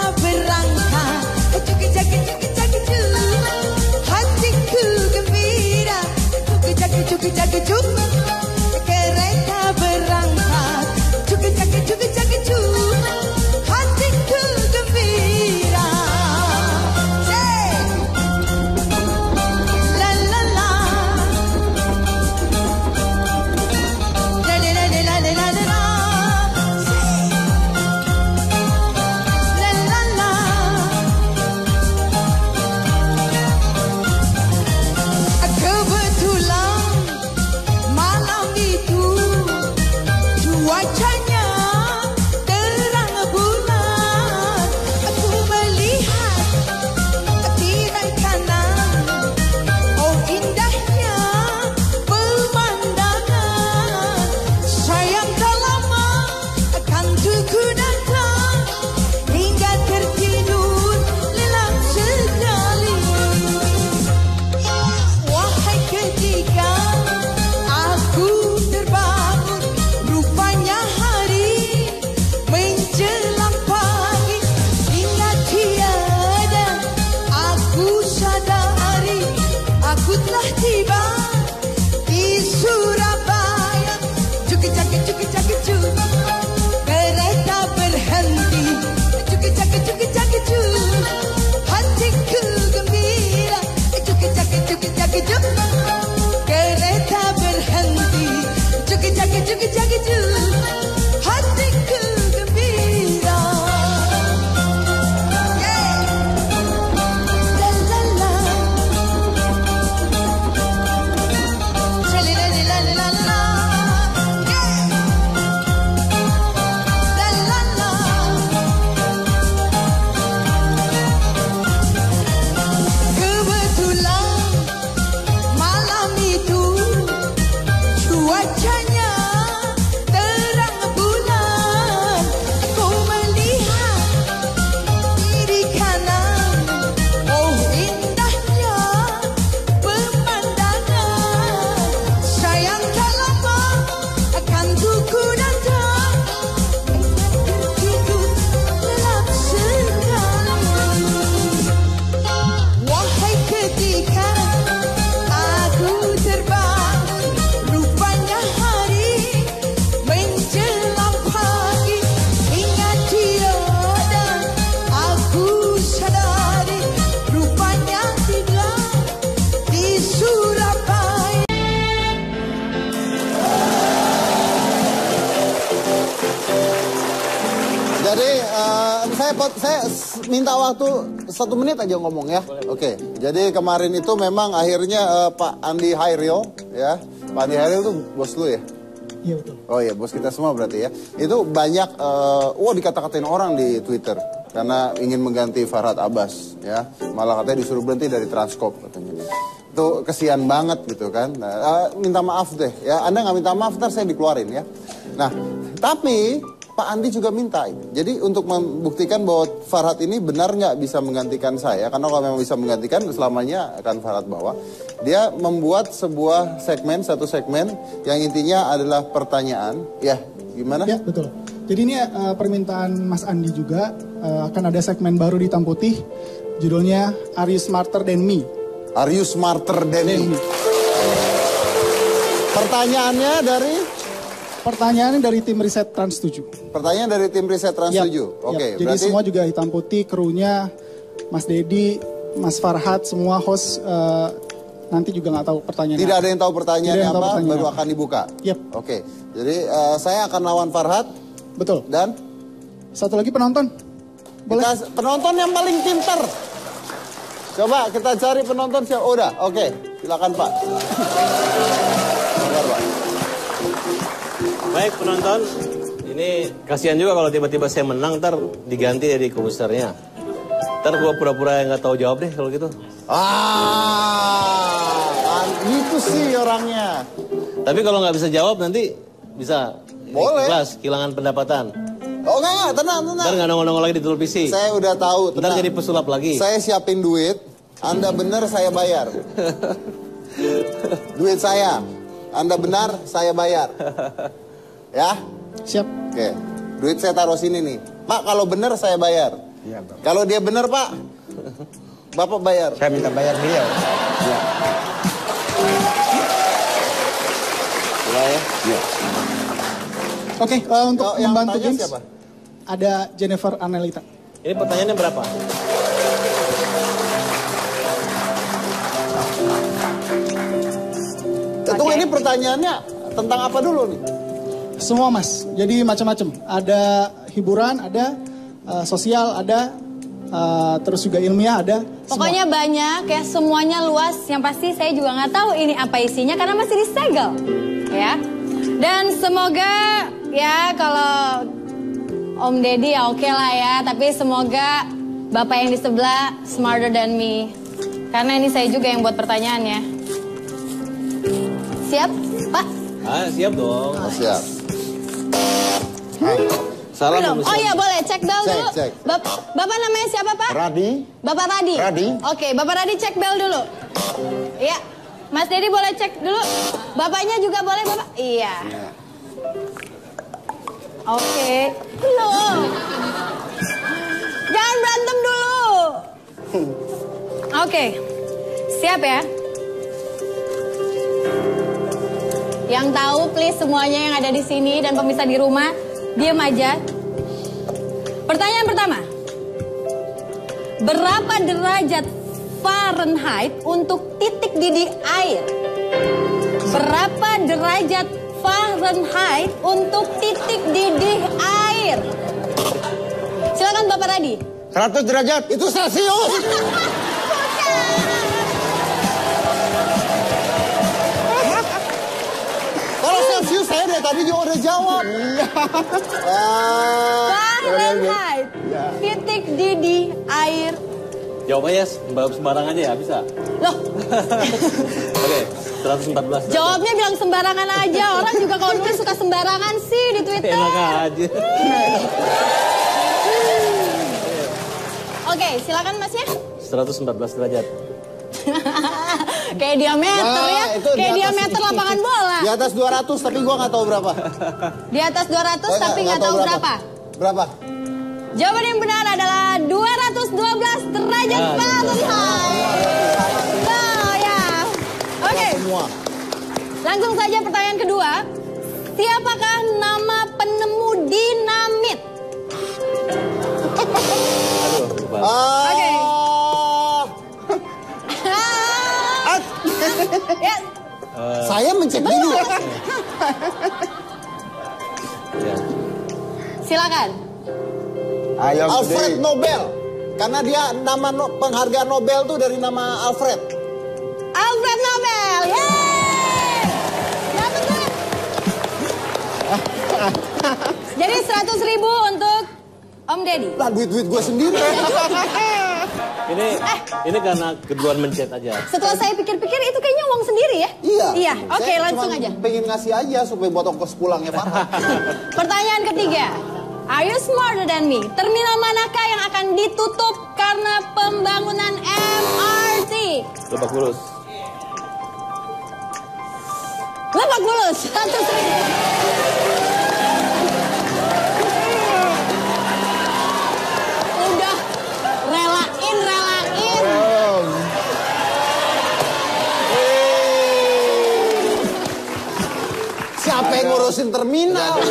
Saya minta waktu 1 menit aja ngomong ya. Oke. Jadi kemarin itu memang akhirnya Pak Andi Hairil ya. Pak Andi Hairil itu bos lu ya? Iya betul. Oh iya, bos kita semua berarti ya. Itu banyak dikata-katain orang di Twitter karena ingin mengganti Farhad Abbas ya. Malah katanya disuruh berhenti dari Transkop katanya. Itu kesian banget gitu kan. Nah, minta maaf deh ya. Anda nggak minta maaf ntar saya dikeluarin ya. Nah, tapi Pak Andi juga minta. Jadi untuk membuktikan bahwa Farhad ini benar nggak bisa menggantikan saya. Karena kalau memang bisa menggantikan selamanya akan Farhad bawa. Dia membuat satu segmen yang intinya adalah pertanyaan. Ya, gimana? Ya, betul. Jadi ini permintaan Mas Andi juga. Akan ada segmen baru di Hitam Putih. Judulnya Are You Smarter Than Me? Are You Smarter Than Me? Pertanyaannya dari tim riset Trans 7. Pertanyaan dari tim riset Trans 7. Oke, jadi berarti semua juga hitam putih, krunya Mas Dedi, Mas Farhad, semua host nanti juga nggak tahu pertanyaannya. Tidak ada yang tahu pertanyaannya apa, baru apa. akan dibuka. Yep. Oke, jadi saya akan lawan Farhad. Betul. Dan satu lagi penonton. Boleh? Penonton yang paling pinter. Coba kita cari penonton siapa. Oh, udah, oke. Silakan Pak. Bentar, Pak. Baik penonton, ini kasihan juga kalau tiba-tiba saya menang, ntar diganti dari komputernya. Ntar gua pura-pura yang nggak tahu jawab deh kalau gitu. Gitu sih orangnya. Tapi kalau nggak bisa jawab nanti bisa boleh. Kelas, kehilangan pendapatan. Oh enggak, tenang. Ntar nggak nongol-nongol lagi di televisi. Saya udah tahu. Ntar jadi pesulap lagi. Saya siapin duit, Anda benar saya bayar. Duit saya, Anda benar saya bayar. Ya? Siap. Oke. Duit saya taruh sini nih. Pak, kalau benar saya bayar. Iya, Bapak. Kalau dia benar, Pak, Bapak bayar. Saya minta bayar beliau. Ya. Ya. Ya. Oke, untuk yang membantu tanya James, siapa? ada Jennifer Annelita. Ini pertanyaannya berapa? Tentu ini pertanyaannya tentang apa dulu nih? Semua Mas, jadi macam-macam. Ada hiburan, ada sosial, ada terus juga ilmiah, ada. Pokoknya banyak ya, semuanya luas. Yang pasti saya juga nggak tahu ini apa isinya karena masih disegel, ya. Dan semoga ya kalau Om Deddy ya oke lah ya, tapi semoga Bapak yang di sebelah smarter than me. Karena ini saya juga yang buat pertanyaannya. Siap, Pak? Siap dong. Siap. Salam. Oh iya boleh, cek bel dulu. Cek. Bapak namanya siapa Pak? Radi. Bapak Radi? Radi. Oke, Bapak Radi cek bel dulu. Iya. Mas Deddy boleh cek dulu. Bapaknya juga boleh Bapak? Iya. Oke. Belum. Jangan berantem dulu. Oke. Siap ya? Yang tahu please semuanya yang ada di sini dan pemirsa di rumah, diam aja. Pertanyaan pertama. Berapa derajat Fahrenheit untuk titik didih air? Berapa derajat Fahrenheit untuk titik didih air? Silakan Bapak Radi. 100 derajat. Itu Celcius. Kalau Celsius saya dari tadi juga udah jawab. Fahrenheit. Titik didih air. Jawabannya sembarang aja ya, bisa? Loh. Oke, 114. Jawabnya bilang sembarangan aja. Orang juga kalau nulis suka sembarangan sih di Twitter. Enak aja. Oke, silakan Mas ya. 114 derajat. Kayak diameter ya. Kayak diameter lapangan bola. Di atas 200 tapi gua nggak tahu berapa. Di atas 200 tapi nggak tahu berapa. Berapa? Jawaban yang benar adalah 212 derajat Fahrenheit. Oh ya. Oke. Langsung saja pertanyaan kedua. Siapakah nama penemu dinamit? Oke. Ya. Saya mencek dulu. Silakan. Alfred Nobel. Karena dia nama penghargaan Nobel tuh dari nama Alfred. Alfred Nobel. Yeay! Ya betul. Jadi 100.000 untuk Om Deddy. Lah duit gue sendiri. Ini karena keduaan mencet aja. Setelah saya pikir-pikir itu kayaknya uang sendiri ya? Iya. Iya. Oke, langsung aja. Pengen ngasih aja supaya buat ongkos pulangnya Farhat. Pertanyaan ketiga. Are you smarter than me? Terminal manakah yang akan ditutup karena pembangunan MRT? Lebak Bulus. Lebak Bulus. 100.000. Udah relain. Siapa yang ngurusin terminal?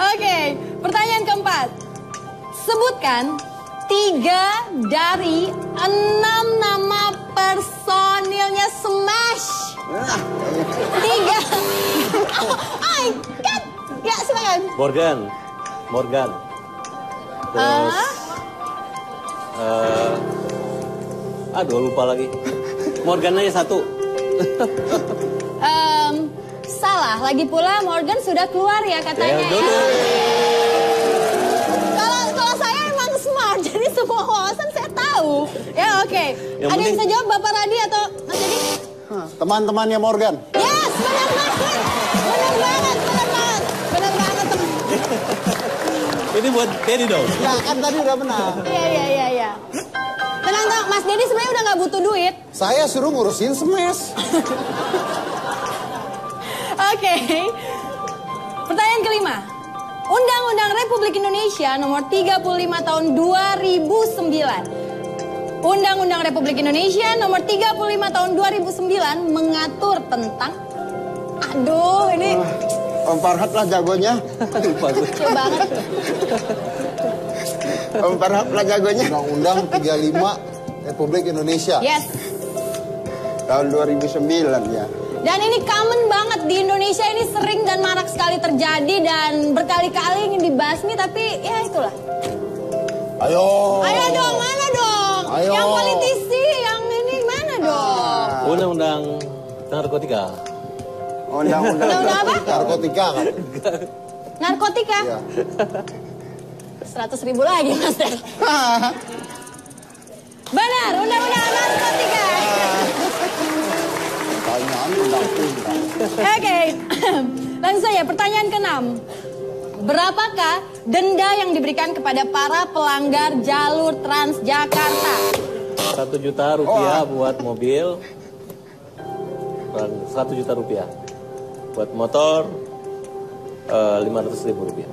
Oke, pertanyaan keempat. Sebutkan 3 dari 6 nama personilnya Smash. 3. Oh, God. Ya, silakan. Morgan. Terus. Aduh, lupa lagi. Morgan aja 1. Salah, lagi pula Morgan sudah keluar ya katanya. Kalau saya emang smart, jadi semua wawasan saya tahu. Ya oke. Ada yang bisa jawab Bapak Radi atau Mas Deddy? Teman-temannya Morgan. Yes, benar banget. Ini buat Deddy dong. Ya kan tadi udah benar. Iya. Tenang, Mas Deddy sebenarnya udah nggak butuh duit. Saya suruh ngurusin Smash. Oke. Pertanyaan kelima. Undang-Undang Republik Indonesia nomor 35 tahun 2009. Undang-Undang Republik Indonesia nomor 35 tahun 2009 mengatur tentang... Aduh, ini... Om Farhat lah jagonya. Lucu banget. Om Farhat lah jagonya. Undang-Undang 35 Republik Indonesia. Yes. Tahun 2009 ya. Dan ini common banget di Indonesia, ini sering dan marak sekali terjadi dan berkali-kali ingin dibasmi, tapi ya itulah. Ayo dong, mana dong? Ayo. Yang politisi, yang ini mana dong? Undang-undang narkotika. Undang-undang apa? Narkotika kan? Narkotika? Iya. 100.000 lagi Mas Del. Benar, undang-undang narkotika. Pertanyaan undang-undang. Oke, langsung saja pertanyaan ke-6. Berapakah denda yang diberikan kepada para pelanggar jalur Transjakarta? 1 juta rupiah buat mobil. 1 juta rupiah. Buat motor 500.000 rupiah.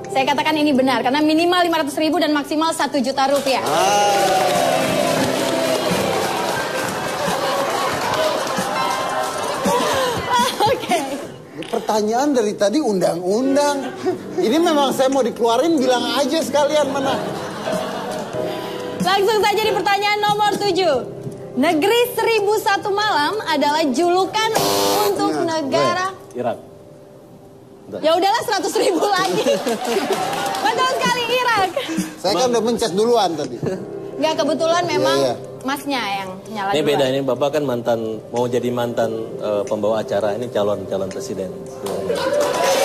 Saya katakan ini benar karena minimal 500.000 dan maksimal 1 juta rupiah. Oke. Pertanyaan dari tadi undang-undang. Ini memang saya mau dikeluarin, bilang aja sekalian mana. Langsung saja di pertanyaan nomor 7. Negeri 1001 Malam adalah julukan untuk negara Irak. Ya udahlah 100.000 lagi. Betul sekali, Irak. Saya kan udah mencet duluan tadi. Nggak, kebetulan memang Iya. Masnya yang nyala Ini duluan. beda, ini Bapak kan mau jadi mantan pembawa acara, ini calon presiden.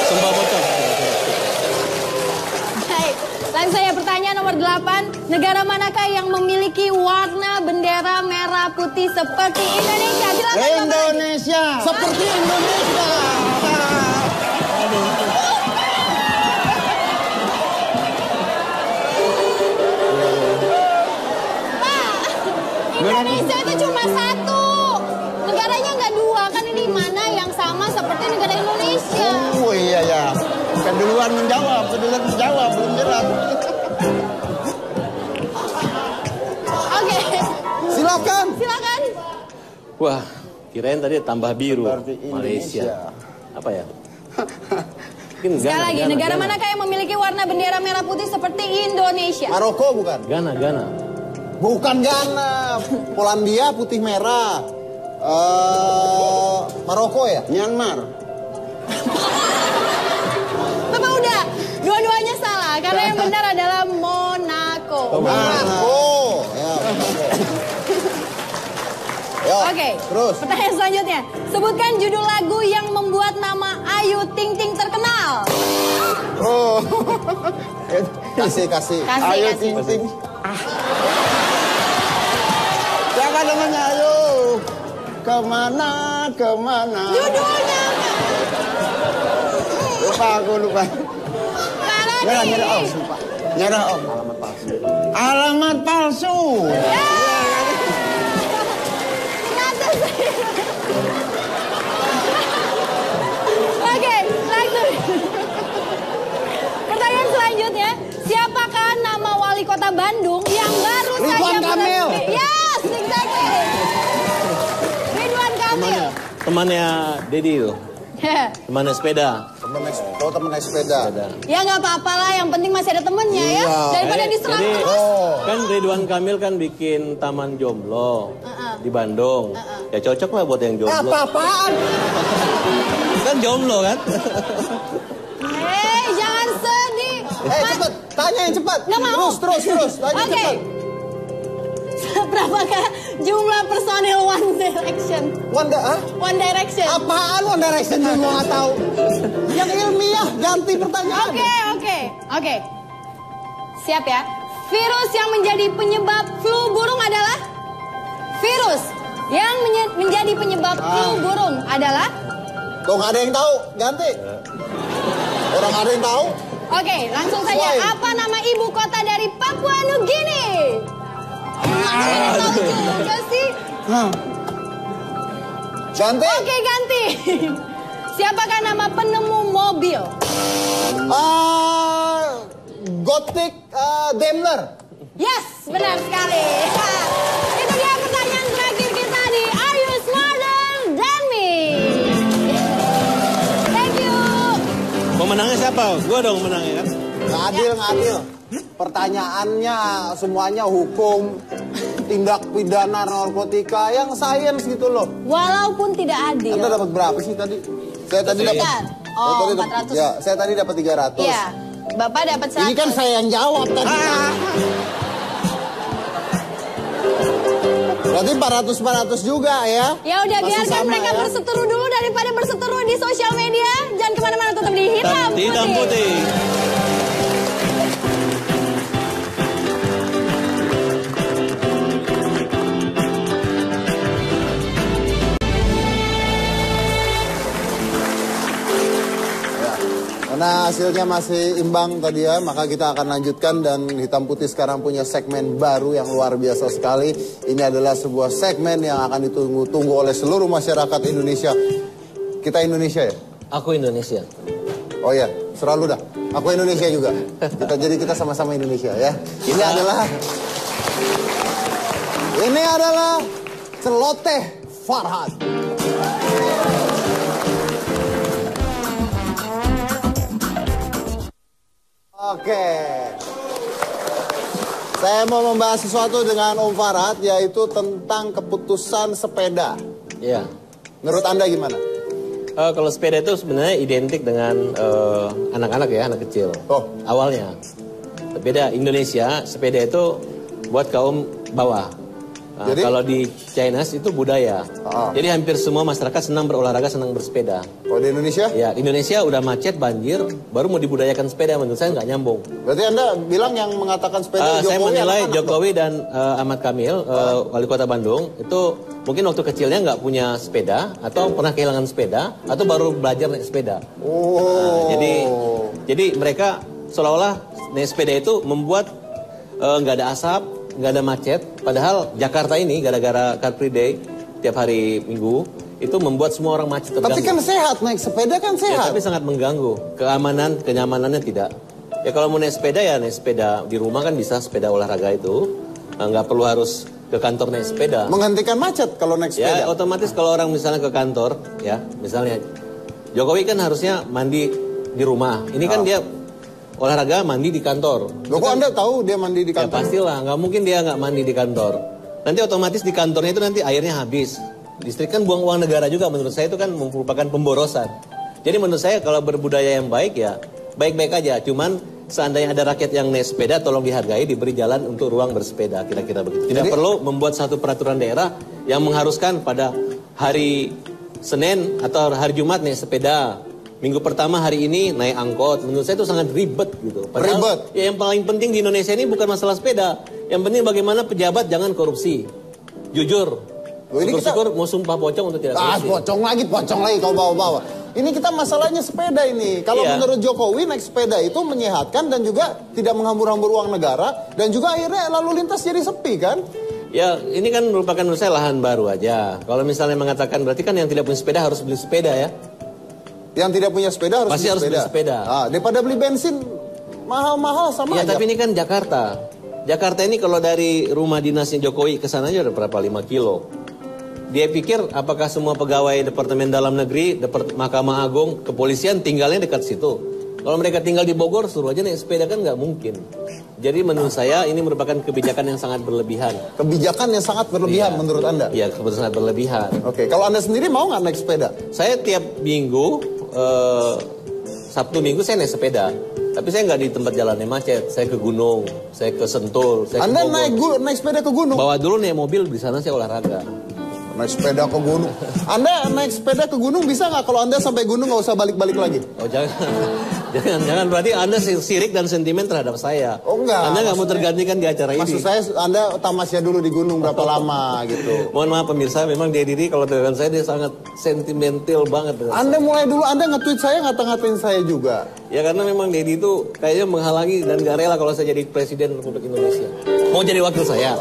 Sumpah bocor. Baik, langsung ya pertanyaan nomor 8. Negara manakah yang memiliki warna bendera merah putih seperti Indonesia? Silakan Indonesia. Seperti Indonesia. Indonesia itu cuma 1. Negaranya nggak 2. Kan ini mana yang sama seperti negara Indonesia. Oh iya ya. Keduluan menjawab, belum jelas. Oke. Silakan. Wah, kirain tadi tambah biru. Malaysia. Apa ya? Sekali lagi, negara manakah yang memiliki warna bendera merah putih seperti Indonesia? Maroko bukan? Ghana. Bukan Ghana. Polandia putih merah. Maroko ya? Myanmar. Marco. Ya. Oke, Terus. pertanyaan selanjutnya. Sebutkan judul lagu yang membuat nama Ayu Ting Ting terkenal. Oh. Kasih. Ayo Ting Ting. Siapa namanya ayo? Kemana? Judulnya Aku lupa. Nyerah om. Nyerah om. Alamat palsu. Oke, lanjut. Pertanyaan selanjutnya, siapakah nama wali kota Bandung yang baru saja Ridwan Kamil. Yes, exactly. Ridwan Kamil. Temannya Dedi itu. Temannya sepeda. Temen naik sepeda. Ya nggak apa-apa lah, yang penting masih ada temennya ya. Daripada diserang Jadi, terus. kan Ridwan Kamil kan bikin Taman Jomblo di Bandung. Ya cocok lah buat yang jomblo. Apa-apaan? Kan jomblo kan? Jangan sedih. Cepet, tanya yang cepat. Nggak mau. Terus, tanya cepat. Berapakah jumlah personil One Direction? One Direction. Apaan One Direction yang gua nggak tahu? Yang ilmiah, ganti pertanyaan. Oke. Siap ya. Virus yang menjadi penyebab flu burung adalah? Virus yang menjadi penyebab flu burung adalah? Tuh nggak ada yang tahu, ganti. Orang ada yang tahu? Oke, langsung saja. Apa nama ibu kota dari Papua Nugini? Tahu juga sih. Ganti. Oke, ganti. Siapakah nama penemu mobil? Gothic Daimler. Yes, benar sekali. Itu dia pertanyaan terakhir kita di Are You Smarter Than Me? Thank you. Pemenangnya siapa? Gua dong menangnya kan? Nggak adil. Pertanyaannya semuanya hukum, tindak pidana narkotika, yang sains gitu loh. Walaupun tidak adil. Anda dapat berapa sih tadi? Saya tadi dapat. Oh, 400. Ya, saya tadi dapat 300. Iya. Bapak dapat 100. Ini kan saya yang jawab tadi. Berarti 400 juga ya? Ya udah, biarkan mereka berseteru dulu daripada berseteru di sosial media. Jangan kemana-mana, tetap di Hitam Putih. Karena hasilnya masih imbang tadi ya, maka kita akan lanjutkan dan Hitam Putih sekarang punya segmen baru yang luar biasa sekali. Ini adalah sebuah segmen yang akan ditunggu-tunggu oleh seluruh masyarakat Indonesia. Kita Indonesia ya? Aku Indonesia. Oh ya, selalu dah. Aku Indonesia juga. Kita sama-sama Indonesia ya. Ini adalah celoteh Farhad. Oke. Saya mau membahas sesuatu dengan Om Farhad, yaitu tentang keputusan sepeda. Iya. Menurut Anda gimana? Kalau sepeda itu sebenarnya identik dengan anak-anak ya, anak kecil. Awalnya. Beda Indonesia, sepeda itu buat kaum bawah. Kalau di China itu budaya. Jadi hampir semua masyarakat senang berolahraga, senang bersepeda. Oh, di Indonesia? Ya, Indonesia udah macet, banjir, baru mau dibudayakan sepeda, menurut saya nggak nyambung. Berarti Anda bilang yang mengatakan sepeda Jokowi? Saya menilai Jokowi dan Ahmad Kamil, wali kota Bandung, itu mungkin waktu kecilnya nggak punya sepeda, atau pernah kehilangan sepeda, atau baru belajar naik sepeda. Jadi mereka seolah-olah naik sepeda itu membuat nggak ada asap, nggak ada macet. Padahal Jakarta ini gara-gara Car Free Day tiap hari Minggu itu membuat semua orang macet, terganggu. Tapi kan sehat, naik sepeda kan sehat. Ya, tapi sangat mengganggu. Kenyamanannya tidak. Ya kalau mau naik sepeda ya naik sepeda di rumah kan bisa, sepeda olahraga itu. Nggak perlu harus ke kantor naik sepeda. Menghentikan macet kalau naik sepeda. Ya otomatis kalau orang misalnya ke kantor, ya misalnya Jokowi kan harusnya mandi di rumah. Ini kan dia olahraga mandi di kantor. Loh, kok Anda tahu dia mandi di kantor? Ya pastilah, nggak mungkin dia nggak mandi di kantor. Nanti otomatis di kantornya itu nanti airnya habis. Listrik kan buang uang negara juga, menurut saya itu kan merupakan pemborosan. Jadi menurut saya kalau berbudaya yang baik ya baik-baik aja. Cuman seandainya ada rakyat yang naik sepeda, tolong dihargai, diberi jalan untuk ruang bersepeda, kira-kira begitu. Tidak perlu membuat satu peraturan daerah yang mengharuskan pada hari Senin atau hari Jumat naik sepeda. Minggu pertama hari ini naik angkot. Menurut saya itu sangat ribet gitu. Padahal, ribet? Ya, yang paling penting di Indonesia ini bukan masalah sepeda. Yang penting bagaimana pejabat jangan korupsi. Jujur. Syukur-syukur mau sumpah pocong untuk tidak korupsi. Pocong lagi kau bawa-bawa. Ini kita masalahnya sepeda ini. Kalau menurut Jokowi naik sepeda itu menyehatkan dan juga tidak menghambur-hambur uang negara. Dan juga akhirnya lalu lintas jadi sepi kan? Ya ini kan merupakan menurut saya lahan baru aja. Kalau misalnya mengatakan berarti kan yang tidak punya sepeda harus beli sepeda ya. Yang tidak punya sepeda harus beli sepeda. Daripada beli bensin mahal-mahal sama aja. Ya tapi ini kan Jakarta. Jakarta ini kalau dari rumah dinasnya Jokowi ke sana aja udah berapa 5 kilo. Dia pikir apakah semua pegawai Departemen Dalam Negeri, Mahkamah Agung, kepolisian tinggalnya dekat situ. Kalau mereka tinggal di Bogor, suruh aja naik sepeda kan nggak mungkin. Jadi menurut saya ini merupakan kebijakan yang sangat berlebihan. Kebijakan yang sangat berlebihan menurut Anda? Iya, kebijakan sangat berlebihan. Oke, kalau Anda sendiri mau nggak naik sepeda? Saya tiap minggu, Sabtu Minggu saya naik sepeda. Tapi saya nggak di tempat jalannya macet. Saya ke gunung, saya ke Sentul, saya Anda ke Bogor. naik sepeda ke gunung? Bawa dulu naik mobil, di sana saya olahraga. Naik sepeda ke gunung. Anda naik sepeda ke gunung bisa nggak? Kalau Anda sampai gunung nggak usah balik-balik lagi. Oh jangan, jangan berarti Anda sirik dan sentimen terhadap saya. Oh enggak. Anda nggak mau tergantikan di acara ini. Maksud saya Anda tamasya dulu di gunung berapa lama gitu. Mohon maaf pemirsa, memang Dedi kalau dengan saya dia sangat sentimental banget. Anda mulai dulu Anda nge-tweet saya ngata-ngatain saya juga. Ya karena memang Dedi itu kayaknya menghalangi dan gak rela kalau saya jadi Presiden Republik Indonesia. Mau jadi wakil saya.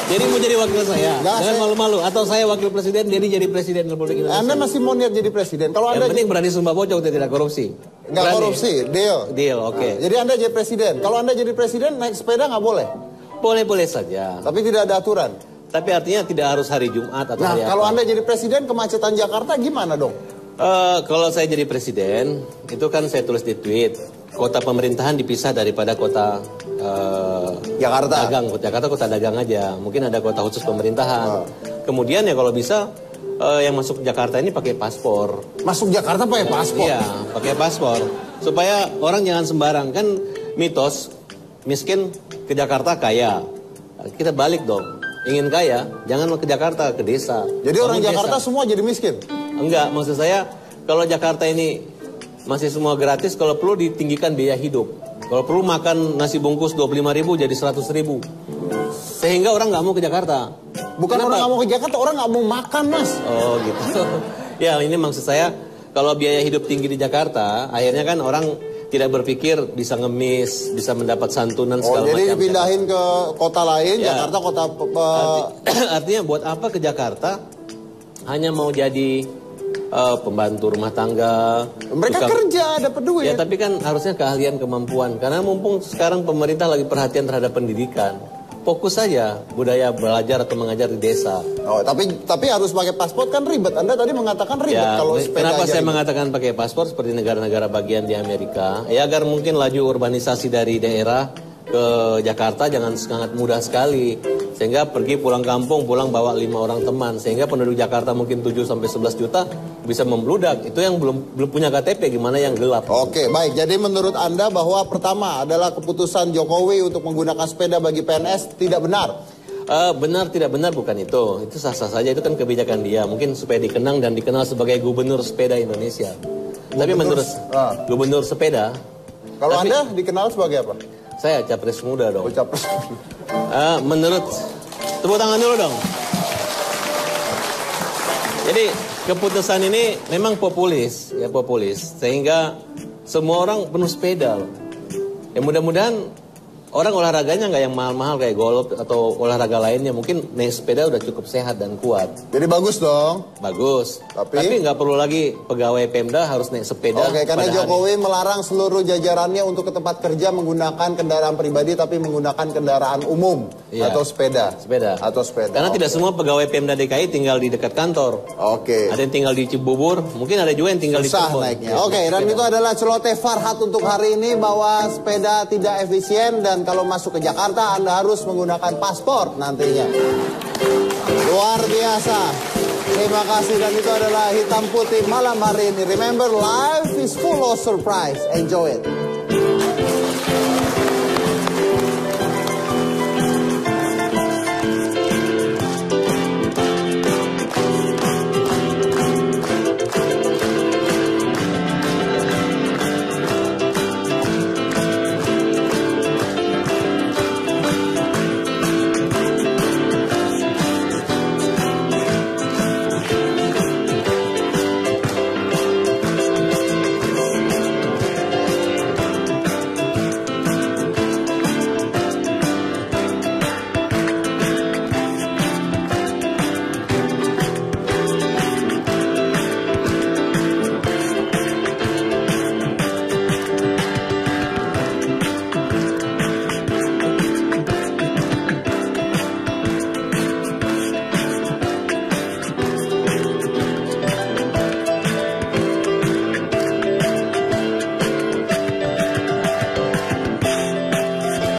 Jadi mau jadi wakil saya, jangan malu-malu. Atau saya wakil presiden, jadi presiden Republik Indonesia. Anda masih mau niat jadi presiden? Kalau Anda yang penting berani sumpah pocong tidak korupsi. Nggak korupsi, deal. Deal, oke. Jadi Anda jadi presiden. Kalau Anda jadi presiden naik sepeda nggak boleh? Boleh-boleh saja. Tapi tidak ada aturan. Tapi artinya tidak harus hari Jumat atau hari apa. Kalau Anda jadi presiden kemacetan Jakarta gimana dong? Kalau saya jadi presiden, itu kan saya tulis di tweet. Kota pemerintahan dipisah daripada kota Jakarta. Dagang. Jakarta kota dagang aja. Mungkin ada kota khusus pemerintahan. Kemudian ya kalau bisa yang masuk Jakarta ini pakai paspor. Masuk Jakarta pakai paspor? Iya, pakai paspor. Supaya orang jangan sembarang. Kan mitos miskin ke Jakarta kaya. Kita balik dong. Ingin kaya, jangan ke Jakarta, ke desa. Jadi orang Jakarta semua jadi miskin? Enggak, maksud saya kalau Jakarta ini masih semua gratis, kalau perlu ditinggikan biaya hidup. Kalau perlu makan nasi bungkus 25.000 jadi 100.000. Sehingga orang nggak mau ke Jakarta. Bukan orang nggak mau ke Jakarta, orang nggak mau makan, Mas. Oh gitu. Ya ini maksud saya, kalau biaya hidup tinggi di Jakarta, akhirnya kan orang tidak berpikir bisa ngemis, bisa mendapat santunan segala macam. Jadi dipindahin ke kota lain, ya. Jakarta kota... Artinya buat apa ke Jakarta? Hanya mau jadi pembantu rumah tangga. Mereka kerja, dapat duit. Ya tapi kan harusnya keahlian, kemampuan. Karena mumpung sekarang pemerintah lagi perhatian terhadap pendidikan. Fokus saja budaya belajar atau mengajar di desa. Oh, tapi harus pakai paspor kan ribet. Anda tadi mengatakan ribet ya, kalau sepeda. Kenapa saya ribet. mengatakan pakai paspor seperti negara-negara bagian di Amerika? Ya agar mungkin laju urbanisasi dari daerah ke Jakarta jangan sangat mudah sekali. Sehingga pergi pulang kampung, pulang bawa 5 orang teman. Sehingga penduduk Jakarta mungkin 7-11 juta bisa membludak. Itu yang belum punya KTP, gimana yang gelap. Oke, baik. Jadi menurut Anda bahwa pertama adalah keputusan Jokowi untuk menggunakan sepeda bagi PNS tidak benar? Benar tidak benar bukan itu. Itu sah-sah saja, itu kan kebijakan dia. Mungkin supaya dikenang dan dikenal sebagai gubernur sepeda Indonesia. Tapi menurut gubernur sepeda. Kalau Anda dikenal sebagai apa? Saya capres muda dong. Oh, capres. Menurut, tepuk tangan dulu dong. Jadi keputusan ini memang populis, ya populis. Sehingga semua orang penuh sepeda loh. Ya mudah-mudahan orang olahraganya nggak yang mahal-mahal kayak golf atau olahraga lainnya. Mungkin naik sepeda udah cukup sehat dan kuat. Jadi bagus dong. Bagus. Tapi nggak perlu lagi pegawai Pemda harus naik sepeda. Oke, karena Jokowi melarang seluruh jajarannya untuk ke tempat kerja menggunakan kendaraan pribadi tapi menggunakan kendaraan umum atau sepeda. Atau sepeda. Karena tidak semua pegawai Pemda DKI tinggal di dekat kantor. Oke. Ada yang tinggal di Cibubur, mungkin ada juga yang tinggal di Cirebon. Naiknya. Oke, dan itu adalah celoteh Farhad untuk hari ini bahwa sepeda tidak efisien dan kalau masuk ke Jakarta Anda harus menggunakan paspor nantinya. Luar biasa. Terima kasih dan itu adalah Hitam Putih malam hari ini. Remember, life is full of surprise. Enjoy it.